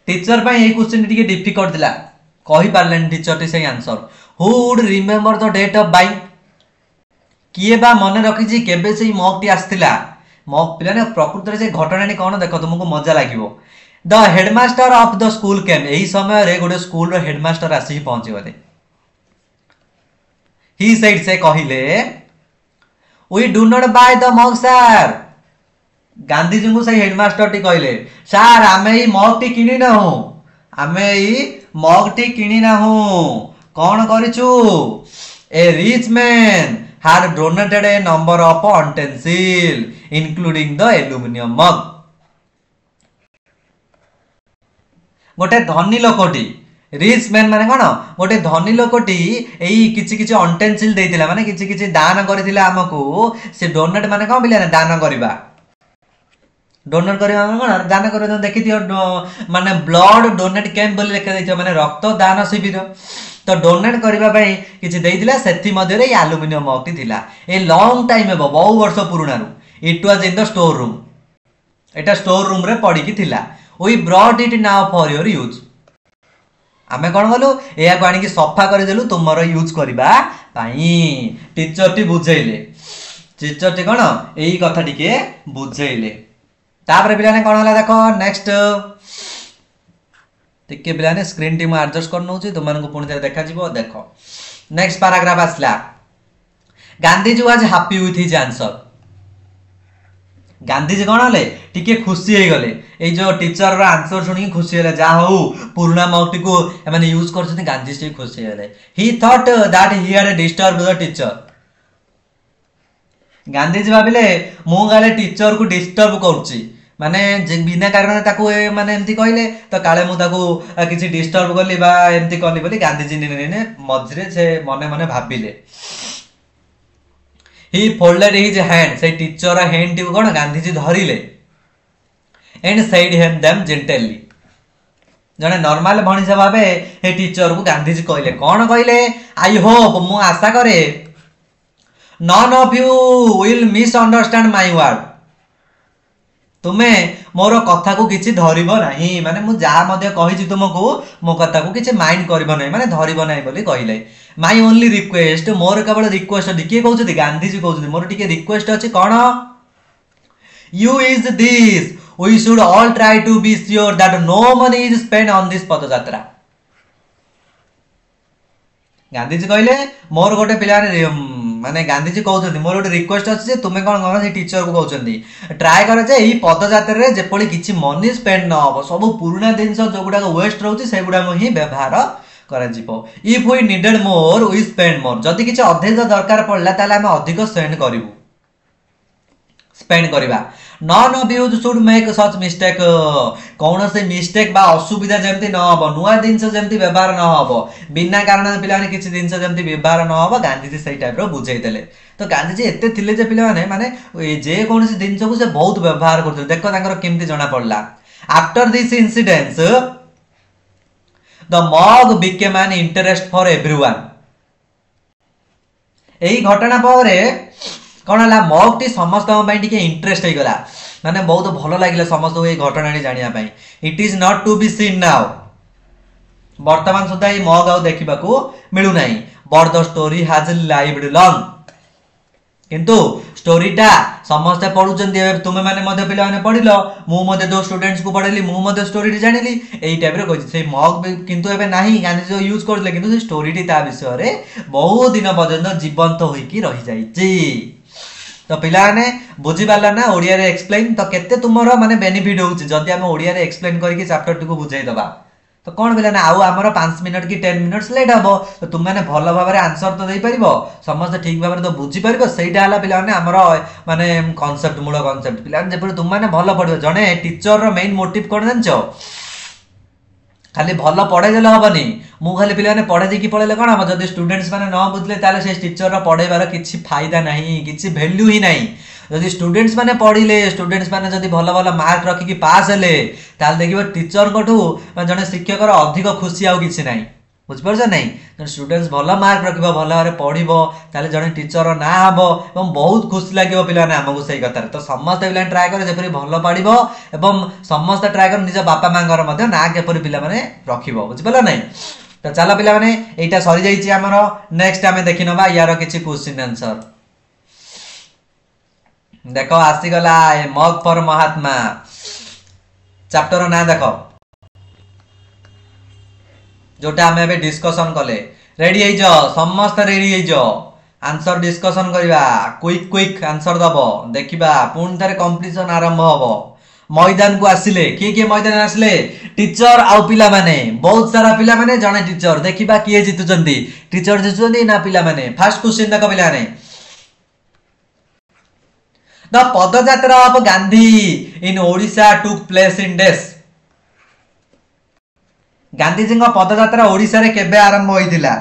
teacher पई ए क्वेश्चन टिके डिफिकल्ट दिला कहि पारलेन टीचर टी से answer who would remember the date of buying किए बा मन रखी जी केबे से मग टी आस्तिला मग पिला ने प्रकृति रे जे घटनानी कोन देखो तुमको मजा लागिवो the headmaster of the school came एही समय रे गोटे स्कूल रो हेडमास्टर आसी पहुंची गले ही सेड से कहिले we do not buy the mug sir Gandhiji को से हेडमास्टर टी कहिले सर आमे ई मग टी किनी ना हो आमे ई मग टी किनी ना हो कौन करिछु a rich man had donated a number of utensils including the aluminum mug गोटे धनी लोकटी रिच मैन माने कोन गोटे धनी लोकटी एई किछि किछि अटेंसिल देइतिला माने किछि किछि दान करथिला हमकु से डोनेट माने कोन बिले दान करबा डोनेट करबा माने कोन दान करबा देखि दियो माने ब्लड डोनेट कैंप बोली लिखा दैछ माने रक्त दान शिविर तो डोनेट करबा पई किछि देइतिला सेथि मध्ये रे एल्युमिनियम मगटी थिला ए लॉन्ग टाइम एबो बहु वर्ष पुराना रु it was in the store room Etah store room रे पड़ी की थिला we brought it now for your use आमे कोन बोलु एया को आनी की सफा कर देलु तुमर यूज करबा पई टीचर टी बुझैले टीचर टी कोन एई कथा टिके बुझैले तापर बिलाने कोन होला देखो नेक्स्ट टिके बिलाने स्क्रीन टी म एडजस्ट कर नउची तुमन को पुणी देखा जिवो देखो नेक्स्ट पैराग्राफ आसला Gandhiji was happy with his answer Gandhiji कोन हले टिके खुशी हे गले ए जो टीचर रो आंसर सुनी खुशी हले जा हो पुराना मगटी को माने यूज करछथि गांधीजी खुशी हले he thought that he had disturb the teacher Gandhiji भाबिले मु गाले टीचर को डिस्टर्ब करछि माने जे बिना कारण ताको माने एमती कहले तो काले मु ताको किछि डिस्टर्ब करली बा एमती करली बोली गांधीजी ने मझरे से मने मने भाबिले he folded his hand say teacher hand टी कोन गांधीजी धरिले and said him them gently जने नॉर्मल भणिसा भाबे हे टीचर को गांधीजी कहले कोन कहले आई होप मु आशा करे none of you will misunderstand my word तुमे मोर कथा को किछि धरिबो नाही माने मु जा मध्ये कहिछि तुमको मो कथा को किछि माइंड करबो नाही माने धरिबो नाही बोली कहिले माय ओनली रिक्वेस्ट मोर केवल रिक्वेस्ट दिके कहउछि गांधीजी कहउछि मोर टिके रिक्वेस्ट अछि कोन you is this we should all try to be sure that no money is spent on this padyatra Gandhiji कहले मोर गोटे पिला माने गांधीजी कहते मोर गोटे रिक्वेस्ट अच्छे तुम्हें कौन कर टीचर को कहते ट्राए कर जे पदयात्रा रे जेपली किछि मनी स्पेंड न हो सब पुराना जिनस जो गुडा वेस्ट रोचे से गुडा ही व्यवहार करा जिवो if we needed more we spend more जदि किछि अधिक दरकार पड़ला ताले हम अधिक स्पेंड करबा none of you should make such mistake कौन से मिस्टेक बा असुविधा जमती न हो नुआ जिनस जमती व्यवहार न हो बिना कारण पिला माने किछि जिनस जमती व्यवहार न हो गांधीजी सही टाइप रो बुझाई देले तो गांधीजी एते थिले जे पिला माने जे कौन से जिनस को से बहुत व्यवहार करथि देखो तांकर केमती जणा पड़ला after this incidents the mug became an interest for everyone एही घटना पर कौन है मग टी समस्त इंटरेस्ट हो गला माने बहुत भल लगे समस्त ये घटना जानापी it is not to be seen now वर्तमान सुधा ये मग आउ देखा मिलूना but the story has lived long किंतु स्टोरीटा समस्ते पढ़ुचंती तुम्हें माने पिला माने पढ़िलो मु दो स्टूडेंट्स को पढ़ेली मु स्टोरी जानिली एई टाइप रे कहि से मग किंतु एबे नाही गांधी जो यूज करले किंतु से स्टोरीटी ता विषय रे बहुत दिन पर्यंत जीवंत होइकी रहि जाईची तो पिला ने बुझी पाला ना ओडिया रे एक्सप्लेन तो केते तुमरो माने बेनिफिट होउची जदी हम ओडिया रे एक्सप्लेन करके चैप्टर टू को बुझाई दबा तो कौन पिला ना आउ हमर 5 मिनट की 10 मिनट्स लेट हबो तो तुम माने भलो भाबरे आंसर तो देई परिबो समस्त ठीक भाबरे तो बुझी परिबो सेइटा हला पिला माने हमर माने कांसेप्ट मूल कांसेप्ट पिला जेपर तुम माने भलो पढिबो जने टीचर रो मेन मोटिव कोन जानचो खाली भलो पढ़े देले हबनी मु खाली पिला ने पढ़े देकी पळेले कोन हम जदी स्टूडेंट्स माने न बुझले ताले से टीचर रो पढेबार किछि फायदा नाही किछि वैल्यू ही नाही जदि स्टूडेंट्स माने पढ़िले स्टूडेंट्स माने जदि भलो भलो मार्क रखी की पास हेले ताल देखिबो टीचर कोठू जने शिक्षक रो अधिक खुशी आउ किछि नाही बुझ परछ नाही जने स्टूडेंट्स भलो मार्क रखिबो भलो भाबरे पढिबो ताले जने टीचर रो ना हबो एवं बहुत खुशी लागिबो पिला ने हमकु सही कथार तो समस्त पिला ट्राई करे जेपरि भलो पढिबो एवं समस्त ट्राई कर निज बापा मांगर मध्ये ना केपरि पिला माने रखिबो बुझ परला नाही तो चलो पिला माने एटा सरी जाईची हमरो नेक्स्ट हमें देखि नबा यार किछि क्वेश्चन आंसर देखो आसी गला ए मग फॉर महात्मा चैप्टर ना देखो जोटा हमें अबे डिस्कशन कले रेडी हो जाओ समस्त रेडी हो जाओ आंसर डिस्कशन करबा क्विक क्विक आंसर दबो देखिबा पुन तारे कंपटीशन आरंभ हबो मैदान को आसिले किए मैदान आसिले टीचर आउ पिला माने बहुत सारा पिला माने जने टीचर देखिबा किए जितुचंती टीचर जितुचंती ना पिला माने फर्स्ट क्वेश्चन देखो पिला ने the padyatra of Gandhi in Odisha took place in dash Gandhi ji padyatra Odisha रे केबे आरंभ होइतिला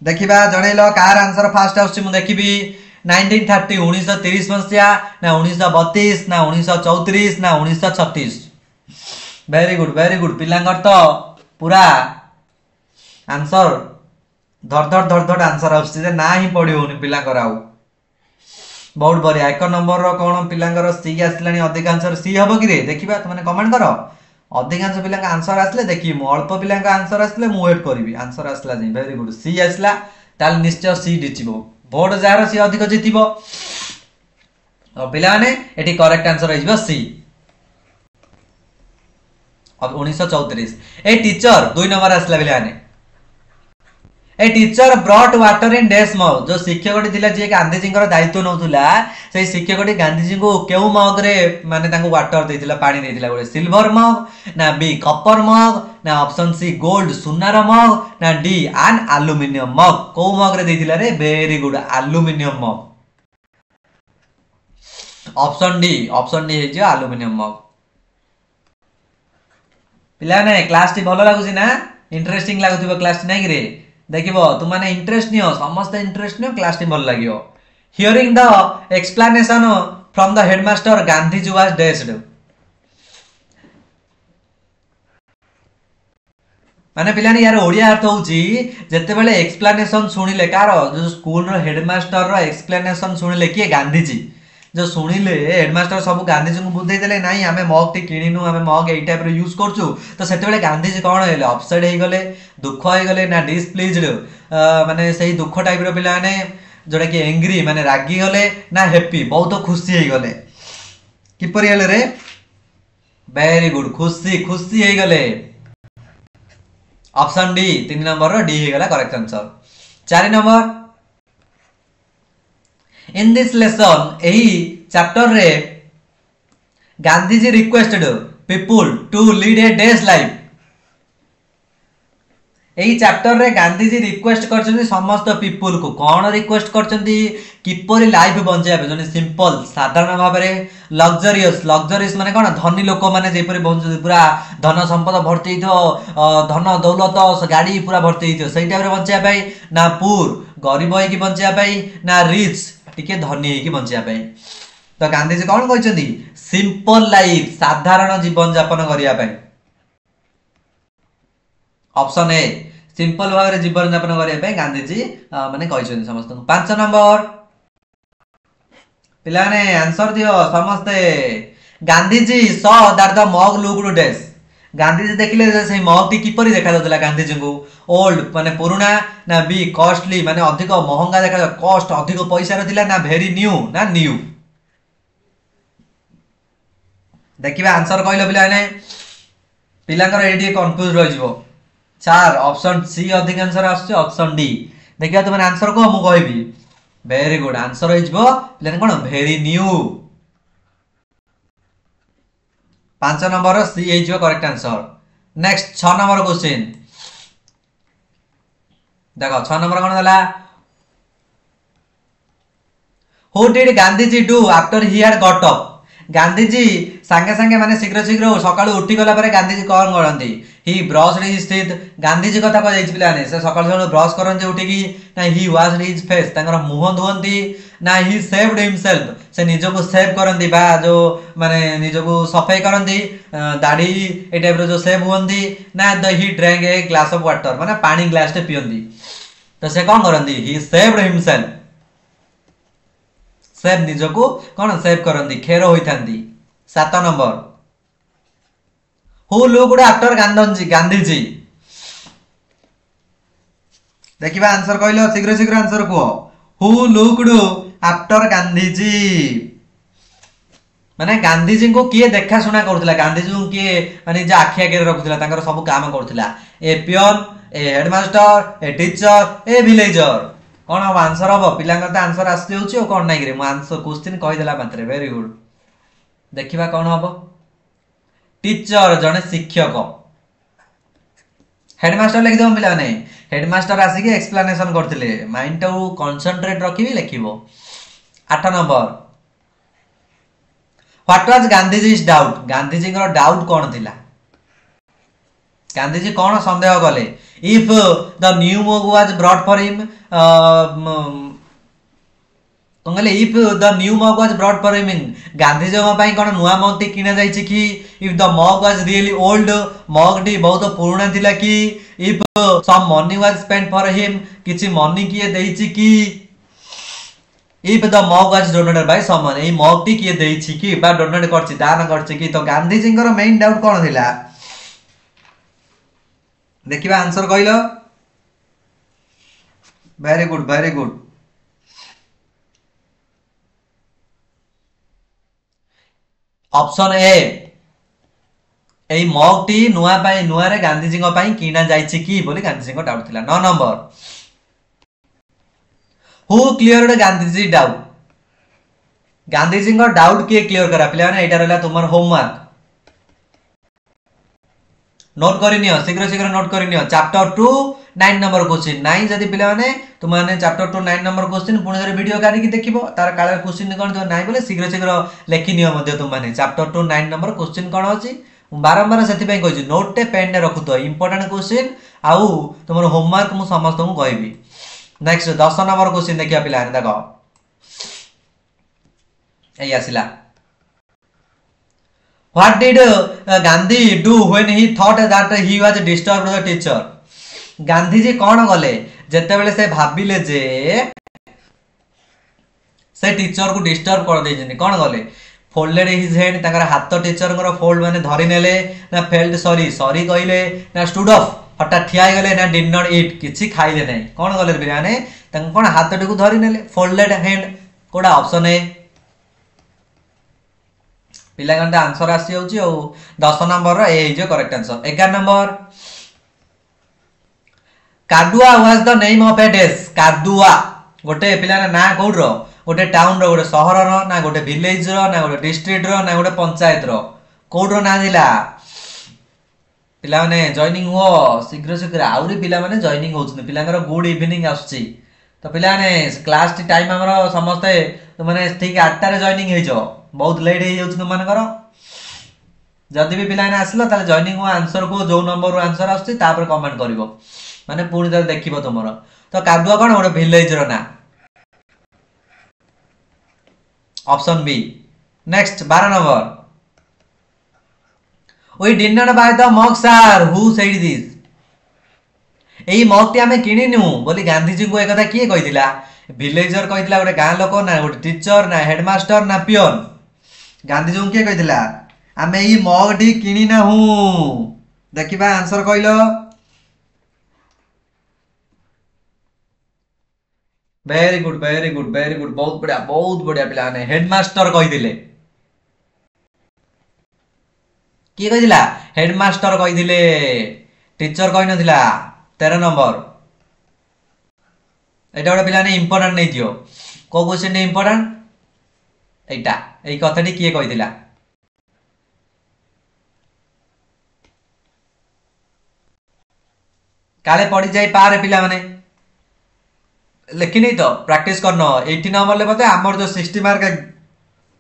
देखिबा जणैलो कार आंसर फास्ट आउछि मु देखिबी 1930 1930 मसिया ना 1932 ना 1934 ना 1936 वेरी गुड पिलांगर तो पूरा आंसर धड़ धड़ आंसर आउछि जे ना ही पढियो पिलांगर आउ बहुत बढ़िया एक नंबर रो कोन पिलांगर सी आसलानी अधिकांश सी हबो कि रे देखिबा तुमने कमेंट करो अधिकांश पिलांग आंसर आसले देखि मु अल्प पिलांग आंसर आसले मु वेट करबी आंसर आसला जे वेरी गुड सी आसला ताल निश्चय सी जितिबो भोट जार सी अधिक जितिबो और पिला माने एटी करेक्ट आंसर आइबो सी अब 1934 ए टीचर 2 नंबर आसला पिला माने a teacher brought water in dash mug जो शिक्षकटी थिला जे गांधी जी दायित्व नौतुला से शिक्षकटी गांधी जी को केउ मग रे माने तांको वाटर देतिला पानी देतिला गोटे सिल्वर मग ना बी कॉपर मग ना ऑप्शन सी गोल्ड सुनार मग ना डी एन एल्युमिनियम मग को मग रे देतिला रे वेरी गुड एल्युमिनियम मग ऑप्शन डी हे जे एल्युमिनियम मग पिला ने क्लास टी भलो लागुसी ना इंटरेस्टिंग लागुथिबो क्लास नै रे देखिबो तुम माने इंटरेस्ट नियो समस्त इंटरेस्ट नियो क्लास टी भल लागियो hearing the explanation from the headmaster Gandhi ji was dashed माने पिलानी यार ओडिया अर्थ होउची जते बेले एक्सप्लेनेशन सुनिले कार जो स्कूल रो हेडमास्टर रो एक्सप्लेनेशन सुनिले किए गांधी जी जो सुनिले हेडमास्टर सब गांधी जी को बुझाई देले नाही हमें मग टी किनिनु हमें मग एई टाइप रो यूज करछु तो सेते बेले गांधी जी कोन हेले अपसेट हे गले दुख हे गले ना डिसप्लीज्ड माने सही दुख टाइप रो पिला ने जोडा कि एंग्री माने रागी गले ना हैप्पी बहुत खुशी हे गले किपरि हेले रे वेरी गुड खुशी हे गले ऑप्शन डी 3 नंबर डी हे गला correct answer. 4 number in this lesson एही चैप्टर रे Gandhi ji requested people to lead a dash life. एही चैप्टर रे गांधी जी रिक्वेस्ट करछन्ती समस्त पीपुल को कोन रिक्वेस्ट करछन्ती किपरि लाइफ बंचाबे जने सिंपल साधारण भाव में लग्जरियस माने कोन धनी लोक माने जेपरि पूरा धन संपद भर्ती थो धन दौलत गाड़ी पूरा भर्ती थो सही टाइम रे बंचाबे पाई ना पुर गरीब होई की बंचाबे पाई ना रिच टिके धनी होई की बंचाबे पाई। तो गांधी जी कोन कहछन्ती सिंपल लाइफ साधारण जीवन यापन करिया पाई। ऑप्शन ए सिंपल भाव में जीवन यापन करने गांधी जी माने कहते समस्त। 5 नंबर पिला ने आंसर दियो समस्ते। Gandhi ji saw that the mug looked dash. Gandhi ji देखिले से मग टी किपरि देखा जाउतला गांधी जी को ओल्ड माने पुराना ना बी कॉस्टली माने अधिक महंगा देखा कॉस्ट अधिक पैसा रथिला ना वेरी न्यू ना न्यू। देखिबा आंसर कहलो पिला ने पिलांकर एडी कंफ्यूज रह जिवो। 4 ऑप्शन सी अधिक आंसर आछे ऑप्शन डी देखिया तुम आंसर को मु कहबी वेरी गुड आंसर हो जिवो प्लान कोन वेरी न्यू। 5 नंबर सी हे जिवो correct answer. Next 6 number question देखो 6 नंबर कोन दला who did Gandhi ji do after he had got up. Gandhi ji सांगे सांगे माने शीघ्र शीघ्र सकाळु उठी गला परे गांधी जी कोन करंती he brushed his teeth. Gandhi ji कथा कह पिला ने से सकाळ सकाळ ब्रश करंती उठी की ना ही वाश्ड हिज फेस तांगर मुह धुवंती ना ही सेव्ड हिमसेल्फ से निजो को सेव करंती बा जो माने निजो को सफाई करंती दाढ़ी ए टाइप रो जो सेव हुंती ना the he drink a glass of water माने पानी ग्लास टे पियंती। तो से कोन करंती ही सेव्ड हिमसेल्फ सेव निजो को कोन सेव करंती खेर होइथांती। 7 number who looked after Gandhi ji. देखिबा आंसर कहलो शीघ्र शीघ्र आंसर को who looked after Gandhi ji माने गांधी जी को किए देखा सुना करथला गांधी जी को किए माने जे आखि आगे रखुथला तांकर सब काम करथला a peon a headmaster a teacher a villager कोन अब आंसर हबो पिलांकर त आंसर आसी होउची ओ कोन नाही रे मु आंसर क्वेश्चन कहि देला मात्रे वेरी गुड। देखिबा कोन हबो टीचर जने शिक्षक हेडमास्टर लिख दम पिला नै हेडमास्टर आसी के एक्सप्लेनेशन करथिले माइंड टू कंसंट्रेट रखिबी लिखिबो। 8 number what was Gandhi ji's doubt. Gandhi ji को डाउट कोन थिला गांधी जी कोन संदेह गले if the new mug was brought for him कहले if the new mug was brought for him Gandhi ji पई कोन नुआ मग टी किना जाईची कि if the mug was really old mug टी बहुत पुराना थिला कि if some money was spent for him किछि मनी किए देईची कि if the mug was donated by someone A mug T किए देईची कि बा डोनेट करछि दान करछि कि। तो गांधी जी को मेन डाउट कोन थिला देखिबा आंसर कहलो very good very good. Option ए ए मग टी नुआ पाई नुआ रे गांधी जी पाई किना जाईची कि बोली गांधी जी को डाउट थिला। 9 number who cleared Gandhi ji doubt. Gandhi ji को डाउट किए क्लियर करा पिला ने एटा रहला तुमर होमवर्क नोट करिनियो शीघ्र शीघ्र नोट करिनियो। चैप्टर 2 9 नंबर क्वेश्चन नाइ जदी पिला माने तुम माने चैप्टर 2 9 नंबर क्वेश्चन पुणी रे वीडियो काढी की देखिबो तार काळे क्वेश्चन कोन तो नाइ बोले शीघ्र शीघ्र लेखिनियो मध्ये तुम माने चैप्टर 2 9 नंबर क्वेश्चन कोन होची बारंबार सेति पई कहजी नोट टे पेन ने रखु तो इंपोर्टेंट क्वेश्चन आउ तुमर होमवर्क मु समस्त को कहबी। नेक्स्ट 10 नंबर क्वेश्चन देखिया पिला ने देखो एई आसिला What did Gandhi do when he thought that he was disturbed the teacher? Gandhi ji कौन गले जेते बेले से भाबिले जे से टीचर को डिस्टर्ब कर दे जनी कौन गले फोल्डेड हिज हेड ताकर हाथ टीचर को फोल्ड माने धरि नेले ना फेल्ड सॉरी सॉरी कहिले ना स्टूड अप हटा ठिया गले ना डिड नॉट ईट किछि खाइले नै कौन गले बिराने तंग कोन हाथ टी को धरि नेले फोल्डेड हैंड कोडा ऑप्शन है पिला गंटा आंसर आसी होची ओ 10 नंबर रो ए जो correct answer. 11 number Kadua was the name of a dish Kadua गोटे पिला ना कोड रो गोटे टाउन रो गोटे शहर रो ना गोटे विलेज रो ना गोटे डिस्ट्रिक्ट रो ना गोटे पंचायत रो कोड रो ना दिला पिला माने जॉइनिंग हो शीघ्र शीघ्र आउरी पिला माने जॉइनिंग होछन पिलांगर गुड इवनिंग आछी तो पिला ने क्लास टी टाइम हमरो समस्त तो माने ठीक 8 टा रे जॉइनिंग हे जो बहुत लेट हे जाउछ तुम मानकर जदि भी पिला ने आसलो ताले जॉइनिंग हो आंसर को जो नंबर रो आंसर आछी तापर कमेंट करिवो माने पूरी तरह देखिबो तुमरो तो कादुआ कोन गोटे विलेज रो ना option B next 12 number We did not buy the mug sir who said this AE mug T हमें किनिनु बोली गांधी जी को एकथा किए कहिदिला विलेजर कहिदिला गोटे गां लोक ना गोटे टीचर ना हेडमास्टर ना पियन गांधी जी को किए कहिदिला हमें एई मग टी किनि ना हूं देखिबा आंसर कहिलो very good very good very good बहुत बढ़िया पिला ने हेडमास्टर कहिदिले किए कहिदिला हेडमास्टर कहिदिले टीचर कहि नथिला 13 नंबर एटा गोटे पिला ने इंपोर्टेंट नै दियो को क्वेश्चन ने इंपोर्टेंट एटा एई कथाटी किए कहिदिला काले पड़ी जाई पारे पिला माने लेकिन तो प्रैक्टिस करनो 80 नंबर ले पते हमर जो 60 मार्क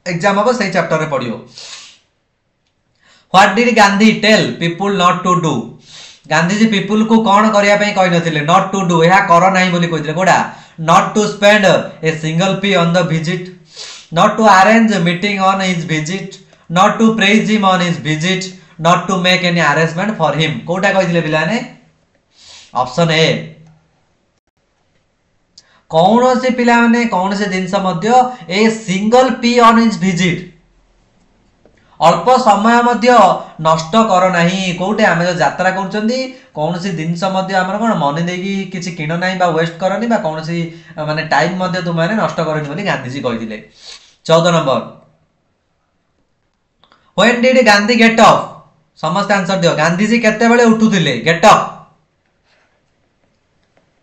एग्जाम हो सही चैप्टर रे पढ़ियो What did Gandhi tell people not to do? Gandhi ji people को कौन करिया पे कहि नथिले not to do एहा करो नाही बोली कहिथिले कोडा not to spend a single p on the visit not to arrange a meeting on his visit not to praise him on his visit not to make any arrangement for him कोडा कहिथिले पिलाने ऑप्शन ए कौन से पिला माने कौन से दिन मध्य a single pie on his visit अल्प समय मध्य नष्ट कर नाही कोटे आमे जो यात्रा करचंदी कोनसी दिनस मध्य हमर कोन मन देकी किछि किनो नाही बा वेस्ट करनी बा कोनसी माने टाइम मध्य तुम माने नष्ट करनी बोली गांधी जी कहि दिले 14 number when did Gandhi get up समस्त आंसर दियो गांधी जी केते बेले उठुथिले गेट अप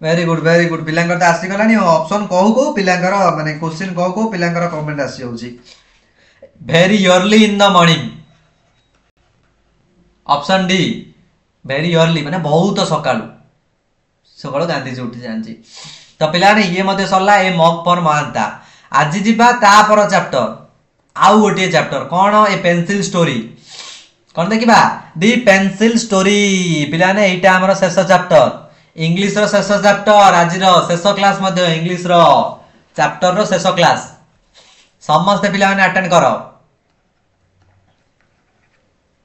वेरी गुड पिलांकर त आसी गलानी ऑप्शन कहू को पिलांकर माने क्वेश्चन कहू को पिलांकर कमेंट आसी होउची very early in the morning option D very early माने बहुत सकाळू सकाळू गांधी जी उठी जानची तो पिला ने ये मते सरला ए मग पर महानता आज जीबा ता पर चैप्टर आउ गोटे चैप्टर कोन ए पेंसिल स्टोरी कोन देखिबा दी पेंसिल स्टोरी पिला ने एटा हमर शेष चैप्टर इंग्लिश रो शेष चैप्टर आज रो शेष क्लास मध्ये इंग्लिश रो चैप्टर रो शेष क्लास समस्त पिला ने अटेंड करो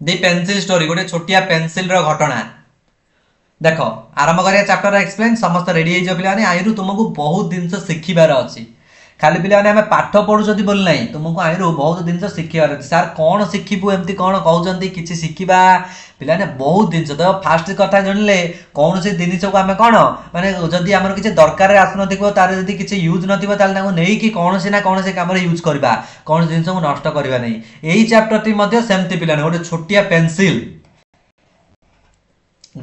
दी पेंसिल स्टोरी गोटे छोटिया पेंसिल रो घटना देखो आरंभ करिया चैप्टर एक्सप्लेन समस्त रेडी हे जो पिला ने आइरु तुमको बहुत दिन से सिखिबार अछि खाली पिला ने हमें पाठ पढु जदी बोल नाही तुमको आइरु बहुत दिन से सिखिबार अछि सर कोन सिखिबु एम्ति कोन कहउजंती किछि सिखिबा पिला ने बहुत दिन से तो फास्ट कथा जनले कोन से दिन को हमें कोन माने जदी हमर किछि दरकार रे आसनो देखबो तारे जदी किछि यूज नथिबो ताले ताको नेही कि कोन से ना कोन से काम रे यूज करबा कोन दिन को नष्ट करबा नै एही चैप्टर टी मध्ये सेमति पिला ने गोटे छोटिया पेंसिल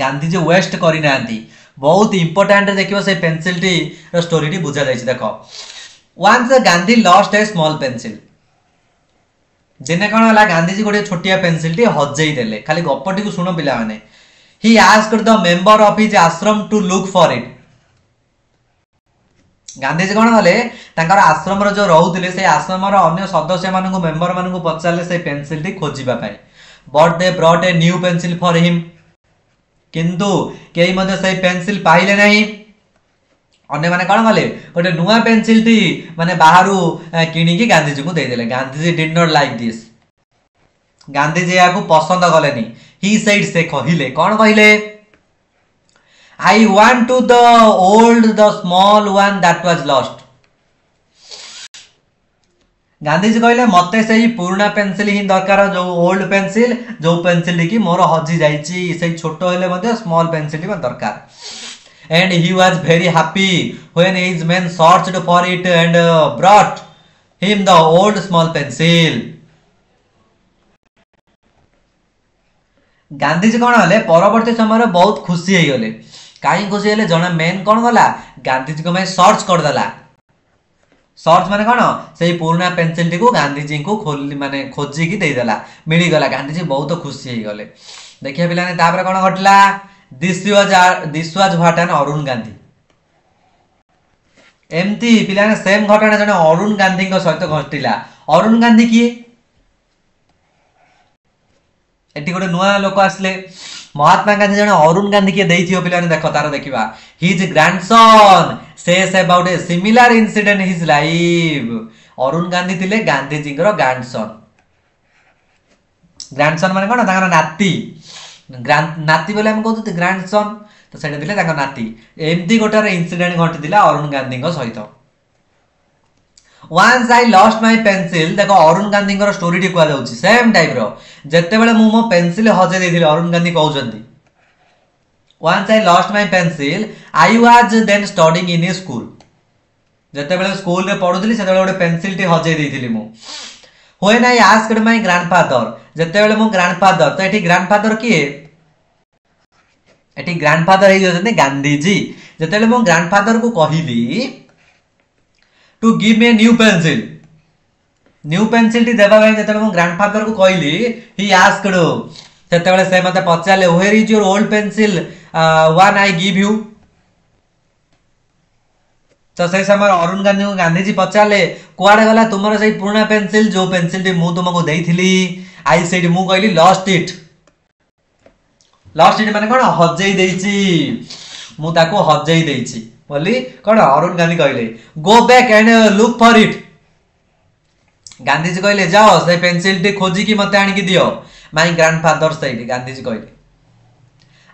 गांधी जी वेस्ट करि नांती बहुत इंपोर्टेंट देखिबो से पेंसिल टी रो स्टोरी टी बुझा जायछि देखो once Gandhi lost a small pencil दिने कोन हला गांधी जी गोटे छोटिया पेंसिल टी हजई देले खाली गप्पटी को सुनो पिला माने he asked the member of his ashram to look for it Gandhi ji कोन हले तांकर आश्रम रो जो रहउतिले से आश्रम रो अन्य सदस्य मानन को मेंबर मानन को पचाले से पेंसिल टी खोजिबा पाए but they brought a new pencil for him किंतु केही मध्ये से पेंसिल पाइले नाही अन्य माने कोन गले गोटे नुवा पेंसिल टी माने बाहरु किनी की गांधी जी को दे देले Gandhi ji did not like this Gandhi ji याको पसंद गलेनी ही सेड से कहिले कोन कहिले I want to the old the small one that was lost Gandhi ji कहले मते सेही पुराना पेंसिल ही दरकार जो ओल्ड पेंसिल जो पेंसिल की मोर हजी जाईची सेही छोटो हेले मध्ये स्मॉल पेंसिल ही दरकार and he was very happy when his men searched for it and brought him the old small pencil Gandhi ji कोन हले परवर्ती समय रे बहुत खुशी हे गले कहीं खुशी हेले जने मेन कौन गला गांधीजी को सर्च करदेला सर्च माने कौन से पुराना पेनसिल टी को गांधीजी को खोली माने खोजिकी देदेला मिलगला गांधीजी बहुत खुशी हो गले देखिए पिलाने तापर कौन घटला this was what an Arun Gandhi एमती पिलाने सेम घटना जने अरुण गांधी सहित घटिला अरुण गांधी किए एटी गोटे नुआ लोक आसले महात्मा गांधी जने अरुण गांधी किए देइथियो पिलाने देखो तार देखिबा his grandson says about a similar incident his life Arun Gandhi थिले गांधी जी ग्रैंडसन ग्रैंडसन माने कोन तांगर नाती नाती बोले हम कहते ग्रैंडसन तो सेटा थिले तांगर नाती एमती गोटार इंसिडेंट घटिथिला अरुण गांधी सहित Once I lost my pencil देखो अरुण गांधी स्टोरी टी कहु सेम टाइप रो जते बेले मु मो पेंसिल हजे देथिले Arun Gandhi कहउचंदी Once I lost my pencil I was then studying in a school जते बेले स्कूल रे पढुथली सेते बेले गोटे पेंसिल टी हजे देथिली मु When I asked my grandfather जते बेले मो ग्रैंडफादर तो एठी ग्रैंडफादर किए एठी ग्रैंडफादर हे जते गांधी जी जते बेले मो ग्रैंडफादर को कहिली to give me a new pencil टी देबा भाई जते मो ग्रैंडफादर को कहली ही आस्क्ड सेते बेले से मते पचाले where is your old pencil one I give you तो से समय अरुण गांधी को गांधी जी पचाले कुआडे गला तुमर से पुराना पेंसिल जो पेंसिल टी मु तुमको देइथिली आई सेड मु कहली लॉस्ट इट माने कोन हजेई देइची मु ताको हजेई देइची बोली कोन अरुण गांधी कहले go back and look for it Gandhi ji कहले जाओ से पेंसिल टी खोजी की मते आनी की दियो my grandfather said Gandhi ji कहले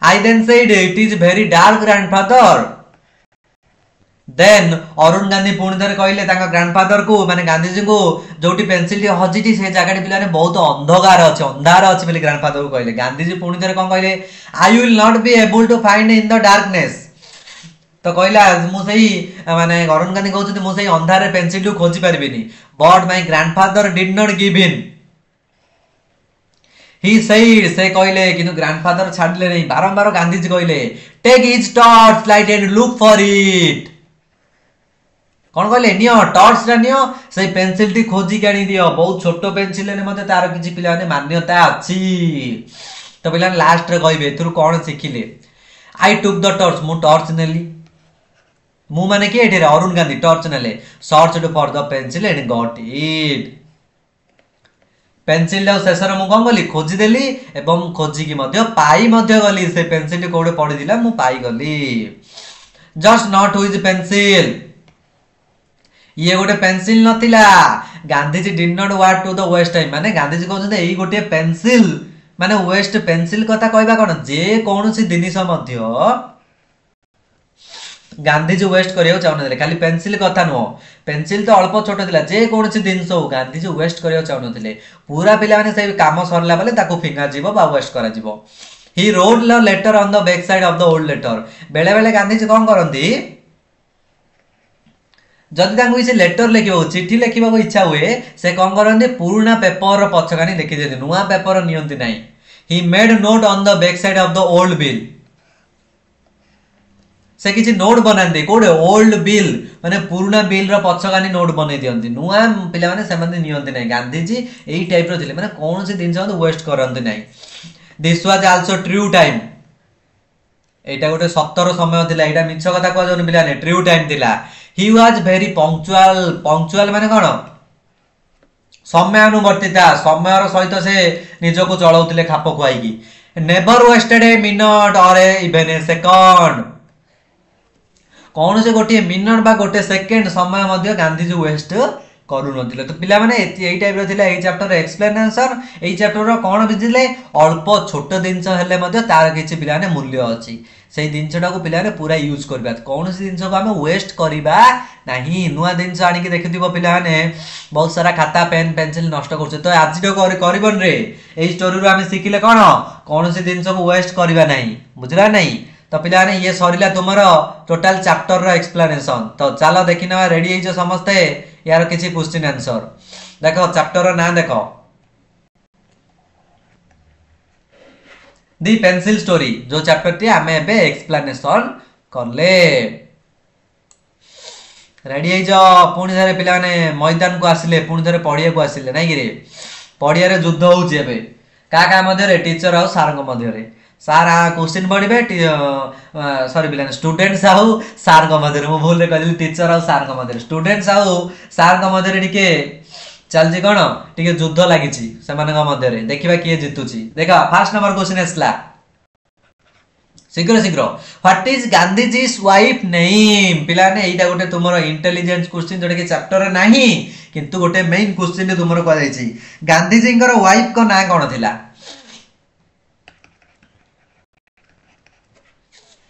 I then said it is very dark grandfather then Arun Gandhi पुणी थरे कहले तांका ग्रैंडफादर को माने गांधी जी को जोटी पेंसिल टी हजिटी से जगह पिलाने बहुत अंधकार अछि अंधार अछि बोली ग्रैंडफादर को कहले गांधी जी पुणी थरे कोन कहले I will not be able to find in the darkness तो कहला मु सही माने अरुण गांधी कहउछथि मु सही अंधार रे पेंसिल टी खोजी परबिनी but my grandfather did not give in he said से कहले किंतु ग्रैंडफादर छाडले नहीं बारंबार गांधी जी कहले take his torch light and look for it कौन कहले नियो टॉर्च रा नियो से पेंसिल टी खोजी के आनी दियो बहुत छोटो पेंसिल ने मते तार किछि पिला ने मान्यता अछि तो पिला लास्ट रे कहबे एथुर कोन सिखिले आई टुक द टॉर्च मु टॉर्च नेली मु माने कि एठे अरुण गांधी टॉर्च नेले searched for the pencil and got it pencil ला शेषर मु कोन गली खोजी देली एवं खोजी की मध्य पाई मध्य गली से पेंसिल टी कोडे पड़ी दिला मु पाई गली जस्ट नॉट विथ पेंसिल ये गोटे पेंसिल नथिला Gandhi ji did not want to the waste time माने गांधी जी कहउछन एई गोटे पेंसिल माने वेस्ट पेंसिल कथा कहबा कोन जे कोनोसी जिनिस मध्य गांधी जी वेस्ट करियो चाहनले खाली पेंसिल कथा नो पेंसिल तो अल्प छोट थिला जे कोनोसी जिनिस हो गांधी जी वेस्ट करियो चाहनले पूरा पिला माने से काम सरला बले ताको फिंगा जीवो बा वेस्ट करा जीवो he wrote the letter on the back side of the old letter बेले बेले गांधी जी कोन करंती जदि तांको से लेटर लिखिबो चिट्ठी लिखिबो इच्छा हुए से कोन करंती पुराना पेपर पछकानी लिखि देती नुवा पेपर नियंती नाही he made note on the back side of the old bill से किछि नोट बनांदे कोडे ओल्ड बिल माने पुराना बिल रो पछकानी नोट बनै दियंती नुवा पिला माने से माने नियंती नाही गांधी जी एई टाइप रो थिले माने कोन से दिन जंद वेस्ट करंती नाही this was also true time एटा गोटे सत्तर समय थिला एटा मिछ कथा को जन पिला ने ट्रू टाइम थिला he was very punctual माने कोन समयानुवर्तिता समयर सहित से निजको चलाउतिले खाप खुआई की नेवर वेस्टेड ए मिनट और इवन ए सेकंड कौन से गोटे मिनट बा गोटे सेकंड समय मध्य गांधी जी वेस्ट करू नथिले तो पिला माने एई टाइप रो थिला एई चैप्टर एक्सप्लेनेशन एई चैप्टर रो कोन बुझिले अल्प छोट दिनस हेले मध्य तार किछि पिला ने मूल्य अछि से दिनसटा को पिला ने पूरा यूज करबा कौन से दिनस को हम वेस्ट करबा नाही नुआ दिनस आनी के देखिदिबो पिला ने बहुत सारा खाता पेन पेंसिल नष्ट करछे तो आज जो करबन रे एई स्टोरी रो हम सिखिले कौन से दिनस को वेस्ट करबा नाही बुझला नाही तो पिला ने ये सरीला तुमरो टोटल चैप्टर रो एक्सप्लेनेशन तो चलो देखिना रेडी हे जो समझते यार किछि क्वेश्चन आंसर देखो चैप्टर रो ना देखो दी पेंसिल स्टोरी जो चैप्टर टी आमे एबे एक्सप्लेनेशन करले। रेडी हो जाओ पुणी थे पिला मैदान को आसिले पुणी थे पड़िया को आसिले नाई कि पड़िया युद्ध होउछि एबे का मध्य टीचर आउ सार मध्य सार क्वेश्चन पढ़े सॉरी पिला स्टूडेंट्स आउ सार मध्य मु भूल कहली टीचर आउ सार मध्य स्टूडेंट्स आउ सार मध्य टिके चलछि कोन टिके युद्ध लागिछि सेमानक मध्य देखिबा किए जितुछि। देखा फर्स्ट नंबर क्वेश्चन आसला शीघ्र शीघ्र व्हाट इज गांधीजी's वाइफ नेम पिलाने एटा गोटे तुमरो इंटेलिजेंस क्वेश्चन जोटे कि चैप्टर रे नाही किंतु गोटे मेन क्वेश्चन रे तुमरो कह जायछि गांधीजी कर वाइफ को ना कोन थिला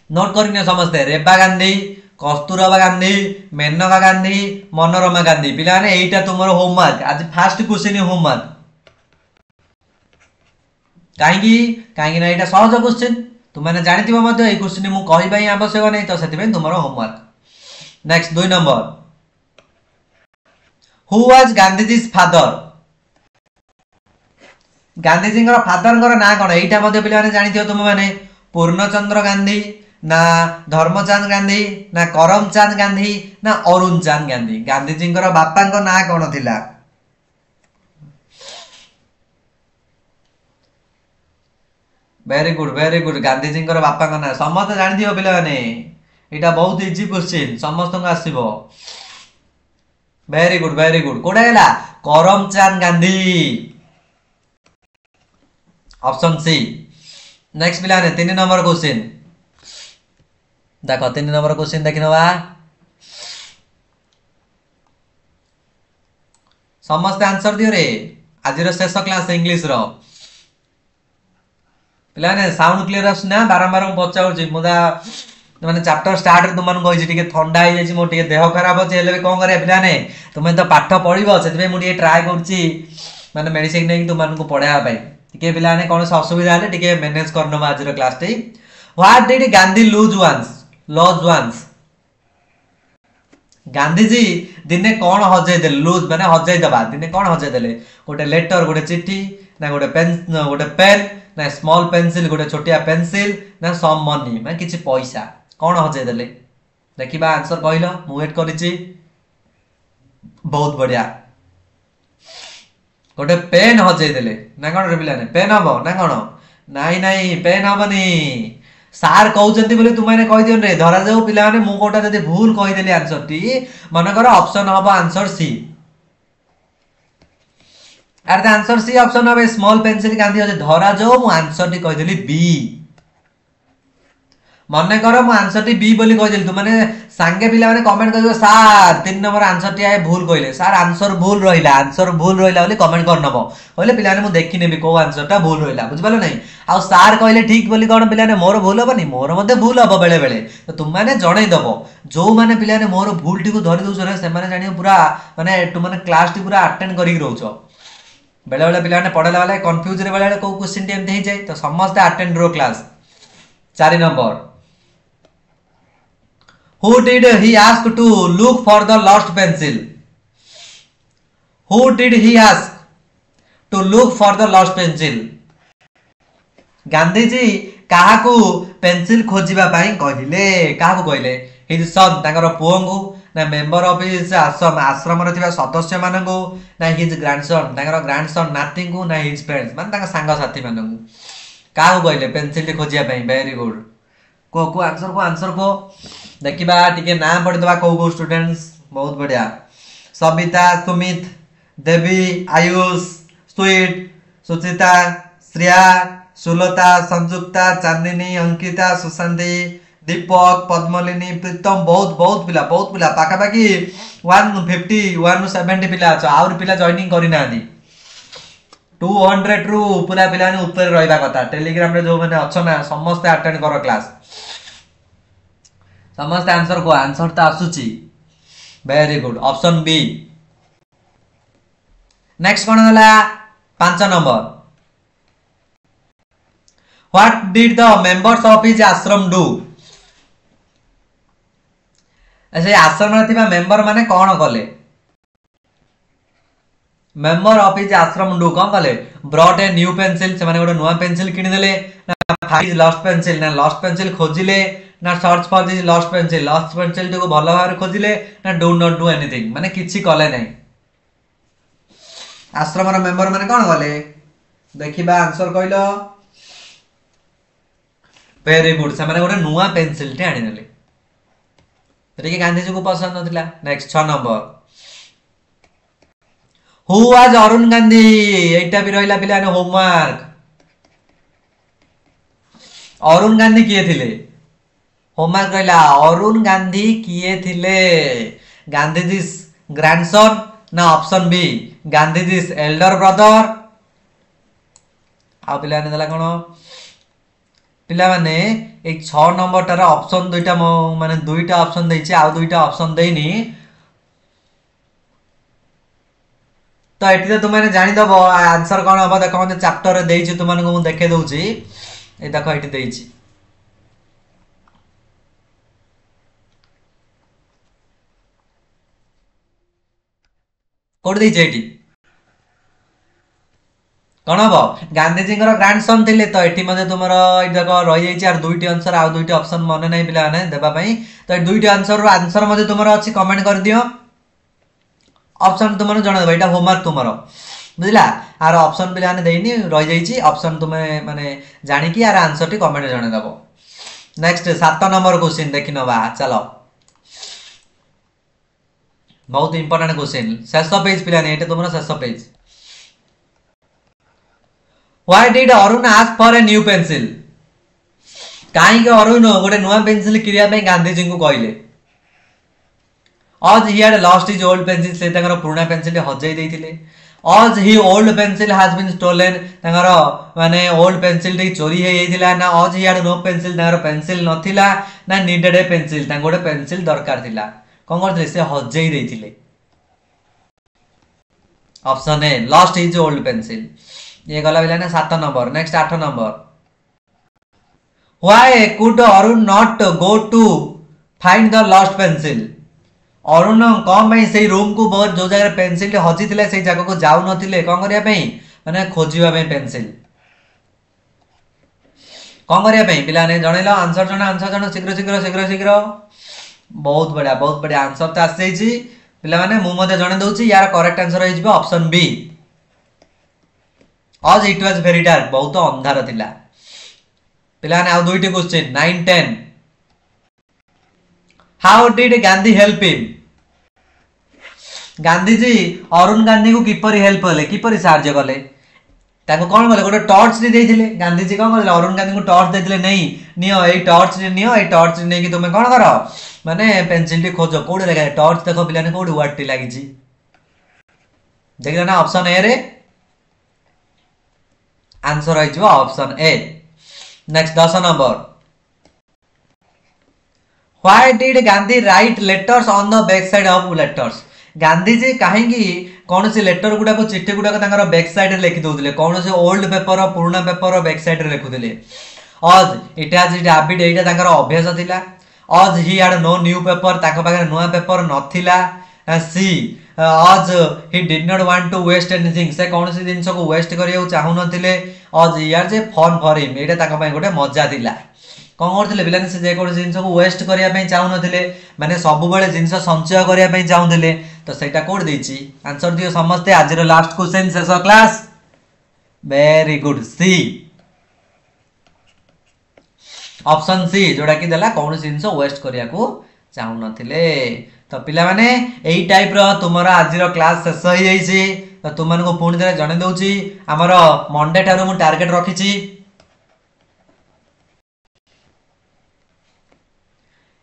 नोट करने समझते रेबा गांधी कस्तूरबा गांधी मेनका गांधी मनोरमा गांधी पिलाने एटा तुमरो होमवर्क आज फर्स्ट क्वेश्चन होमवर्क काहे ना एटा सहज क्वेश्चन तुमने जानिथिबो मते ए क्वेश्चन मु कहबा ही आवश्यक नै तो सेति तुमरो homework. Next 2 number who was Gandhiji's father Gandhiji का फादर का ना कोन एटा मते पिला माने जानिथिबो तुम माने पूर्णचंद्र गांधी ना धर्मचंद गांधी ना करमचंद गांधी ना अरुण चंद गांधी गांधीजी का बापा को ना कोन थिला वेरी गुड गांधीजी बापा का ना समस्त जानी दियो पिला माने एटा बहुत इजी क्वेश्चन समस्त को आसीबो वेरी गुड कोडा गेला Karamchand Gandhi option C. Next पिला ने 3 नंबर क्वेश्चन देखो 3 नंबर क्वेश्चन देखिनवा समस्त आंसर दियो रे आज रो शेष क्लास इंग्लिश रो पिलाने साउंड क्लियर आसना बारंबार पचार मुदा माने चैप्टर स्टार्ट तुम कही टिके ठंडा हो जाए मोर देह खराब अच्छे हेल्ले कौन करा पिलाने तुम तो पाठ पढ़ो से मुझे ट्राए कर मेडिसिन नहीं तुमको पढ़ाई टिके पिलाने कौन असुविधा है टिके मैनेज करन आज class T what did Gandhi loose once Gandhiji दिने कौन हजई दे लूज माने हजई दबा दिने कौन हजई देले गोटे लेटर गोटे चिट्ठी ना गोटे पेन ना स्मॉल पेंसिल गोटे छोटिया पेंसिल ना सम मनी मैं किछि पैसा कौन हजई देले देखिबा आंसर कहलो मु वेट करिछि बहुत बढ़िया गोटे पेन हजई देले ना कोन रे पिलाने पेन हबो ना कोन नाही पेन हबनी सार कहउचंती बोले तुम माने कहि दियन रे धरा जाऊ पिला माने मु कोटा जदी भूल कहि देली आंसर टी मन कर ऑप्शन हबो answer C are the answer C option हबे स्मॉल पेंसिल गांधी हो धरा जाऊ मु आंसर टी कहि देली बी मन कर मु आंसर टी बी बोली कहि देली तुम माने सांगे पिला माने कमेंट करियो सर 3 नंबर आंसर टी आए भूल कइले सर आंसर भूल रहिला बोली कमेंट कर नबो कहले पिला ने मु देखि नेबी को आंसर टा भूल रहिला बुझ पालो नै आ सर कहले ठीक बोली कोन पिला ने मोर भूल हबनी मोर मध्ये भूल हबो बेले बेले तो तुम माने जणै दबो जो माने पिला ने मोर भूल टी को धरि दउ से माने जानियो पूरा माने तुम माने क्लास टी पूरा अटेंड करि रहउछो बेले बेले पिला ने पढला वाला कंफ्यूज रे बेले को क्वेश्चन टी एमते ही जाय तो समस्त अटेंड रो class 4 number Who did he ask to look for the lost pencil? Who did he ask to look for the lost pencil? Gandhi ji काहा को पेंसिल खोजिबा पई कहिले काहा को कहिले हिज सन ताकर पुओंगु ना मेंबर ऑफ हिज आश्रम रे थिबा सदस्य मानंगु ना हिज ग्रैंडसन ताकर ग्रैंडसन नाथिंग को ना हिज फ्रेंड्स मान ताका संग साथी मानंगु काहा को कहिले पेंसिल खोजिया पई वेरी गुड को आंसर को देखिबा टिके नाम पढ़ दबा को स्टूडेंट्स बहुत बढ़िया सबिता सुमित देवी आयुष स्वीट सुचिता श्रेया सुलता संयुक्ता चांदिनी अंकिता सुशांति दीपक पद्मलिनी प्रीतम बहुत पिला पाखा पाखी 150 170 पिला छ आउर पिला जॉइनिंग करि नादी 200 रु पूरा पिला ने ऊपर रहबा कथा टेलीग्राम रे जो माने अछना समस्त अटेंड करो क्लास समस्त आंसर को आंसर तो आसुची very good option B. Next कोन हला 5 number what did the members of his ashram do ऐसे आश्रम रे थिबा मेंबर माने कोन कले member of his ashram do कोन कले ब्रॉट ए न्यू पेंसिल से माने गोटे नुवा पेंसिल किनि देले फाइंड लॉस्ट पेंसिल ना लॉस्ट पेंसिल खोजिले ना search for this lost pencil को भल भाव खोजिले ना डू नॉट डू एनीथिंग माने किछि कले नै आश्रम रो मेंबर माने कोन गले देखिबा आंसर कहलो वेरी गुड से माने गोटे नुआ पेंसिल टे आनि नेले एटा गांधी जी को पसंद नथिला next 6 number who was Arun Gandhi एटा भी रहिला पिला ने होमवर्क अरुण गांधी किए थिले होमवर्क कहला अरुण गांधी किए थिले गांधी जी ग्रैंडसन ना option B Gandhi ji Elder brother आ पिला ने दला कोन पिला माने ए 6 नंबर टार ऑप्शन दुईटा माने दुईटा ऑप्शन दैछि आ दुईटा ऑप्शन देइनी तो एटी तो तुमने जानि दबो आंसर कोन हबो देखो हम चैप्टर रे देइछि तुमन को देखे दउछि ए देखो एटी देइछि कोड देइछि एटी कोन हबो गांधी जी ग्रैंडसन थिले तो एटी मध्ये तुमरो ए देखो रहि जाइछि आर दुईटी आंसर आ दुईटी ऑप्शन मने नै पिला ने देबा पई तो ए दुईटी आंसर रो आंसर मध्ये तुमरो अछि कमेंट कर दियो ऑप्शन तुमने जणा देबा एटा होमवर्क तुमरो बुझला आर ऑप्शन पिला ने देइनी रहि जाइछि ऑप्शन तुमे माने जानि कि आर आंसर टी कमेंट जणा देबो नेक्स्ट 7 नंबर क्वेश्चन देखिनबा चलो बहुत इंपोर्टेंट क्वेश्चन शेष पेज पिला ने एटा तुमरो शेष page why did Arun ask for a new pencil काई के अरुण गोटे नुवा पेंसिल किरिया पे गांधी जी को कहले आज he had lost his old pencil से तंगर पुराना पेंसिल हजै दैथिले आज he old pencil has been stolen तंगर माने ओल्ड पेंसिल टी चोरी हे जाइथिला ना आज ही हैड नो पेंसिल तंगर पेंसिल नथिला ना नीडेड ए पेंसिल तंग गोटे पेंसिल दरकार थिला कोन करथिले से हजै दैथिले option A lost his old pencil ये गला बिला ना 7 number next 8 number why could Arun not go to find the lost pencil Arun come भाई से रूम को बहुत जो जगह पेंसिल हजी थिले से जगह को जाउ नथिले कोन करिया पई माने खोजिबा पई पेंसिल कोन करिया पई पिला ने जणैलो आंसर जण शीघ्र शीघ्र शीघ्र शीघ्र बहुत बढ़िया आंसर त आसे छि पिला माने मु मते जणे दउछि यार करेक्ट आंसर होई जिवो option B as it was very dark बहुत अंधार थिला पिला ने आ दुईटी question 9 10 how did Gandhi help him Gandhi ji Arun Gandhi को किपरि हेल्प कले किपरि सहायता कले ताको कोन बोले गोटे टॉर्च दे देथिले गांधी जी कोन करले अरुण गांधी को टॉर्च देथिले नहीं नियो ए टॉर्च नै कि तुमे कोन करो माने पेंसिल टी खोजो कोडे लगा टॉर्च देखो पिला ने कोडे वाट टी लागि छी देखला ना ऑप्शन ए रे आंसर है जो option A next 10 number why did Gandhi write letters on the back side of letters Gandhi ji कहीं कौन से लेटर गुडा को चिट्ठी गुडा को बैक साइड रे लिखि दउतले कौन से ओल्ड पेपर पुराना पेपर बैक साइड रे लिखुतले आज इट हैज इट हैबिट एटा तांकर अभ्यास थिला आज he had no new paper ताको पाखे नुवा पेपर नथिला सी आज he did not want to waste anything से कौन से जिंस को वेस्ट करियो चाहू नथिले आज यार जे फन फॉर हिम एटा ताको पय गोटे मजा थिला कोन करथिले बिलाने से जे कोन जिंस को वेस्ट करिया पय चाहू नथिले माने सब बेले जिंस संचय करिया पय चाहूथिले तो सेटा कोड देछि आंसर दियो समस्त आज रो लास्ट क्वेश्चन शेष class very good C option C जोड़ा कि देला कौन जिंस वेस्ट करिया को चाहू नथिले तो पिला माने एई टाइप रो तुमरा आज रो क्लास शेष होई जाईछि तो तुमन को पूर्ण तरह जणे दउछि हमरो मंडे ठारो मु टारगेट रखिछि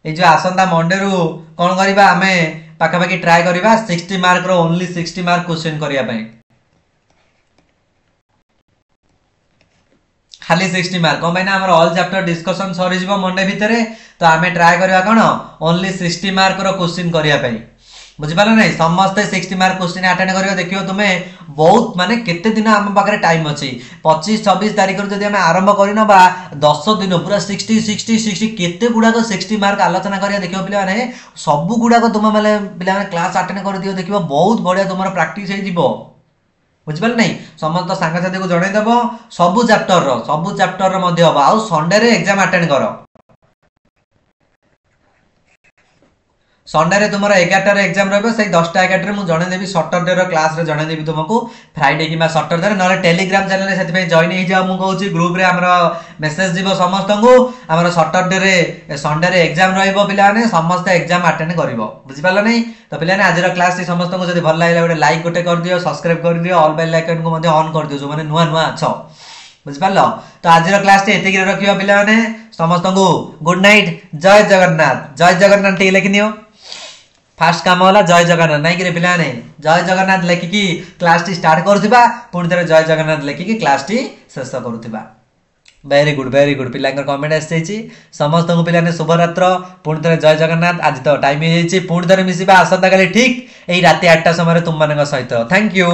ए जो आसंता मंडे रु कोन करिबा हमें पाखा पाखी ट्राई करिबा 60 मार्क रो ओनली 60 मार्क क्वेश्चन करिया पई खाली 60 मार्क कोन भाई ना हमर ऑल चैप्टर डिस्कशन सरी जिवो मंडे भितरे तो हमें ट्राई करिबा कोन ओनली 60 मार्क रो क्वेश्चन करिया पई बुझि पालो नै समस्त 60 मार्क क्वेश्चन अटेंड करियो देखियो तुमे बहुत माने केते दिन हम पाखरे टाइम अछि 25 26 तारिख रो जदी हमें आरंभ करिनो बा 10 दिन पूरा 60 60 60 केते गुडा को 60 मार्क आलोचना करिया देखियो पिला माने सब गुडा को तुम माने पिला माने क्लास अटेंड कर दियो देखियो बहुत बढ़िया तुमरो प्रैक्टिस हे जिवो बुझिपार नहीं समस्त सांगसाथी को जनईदेव सबू चैप्टर हम आउ संडे एग्जाम अटेंड कर संडे तुम 11 एग्जाम रही 10टा 11 मुझे जनईदेवी सटरडे क्लास रे जनईदेवी तुमको फ्राइडे कि सटरडे ना टेलीग्राम चैनल से जॉइन हो जाओ मुझे ग्रुप रे आमर मेसेज जीव समस्त को आमर सटरडे संडे एग्जाम रही समस्त एग्जाम अटेंड कर बुझिपार नहीं तो पे आज क्लास समस्त को जब भल लगे गोटे लाइक गोटे कर दियो सब्सक्राइब कर दियो ऑल बेल आइकन को ऑन कर दियो जो मैंने नुआ नुआ अच्छ बुझिपार तो आज क्लास एति रखियो पे समस्त को गुड नाइट जय जगन्नाथ टे लिखिनियो फास्ट काम होला जय जगन्नाथ नहीं कि पे जय जगन्नाथ लिखिकी क्लास टी स्टार्ट करुवा पुणी थे जय जगन्नाथ लिखिकी क्लास टी शेष करुवा वेरी गुड पिला कमेंट आसी समस्त को पे शुभरात्र पुणी थे जय जगन्नाथ आज तो टाइम हो पुणी थे मिसवा आसंता काली ठीक यही राति 8टा समय तुम मान सहित थैंक यू।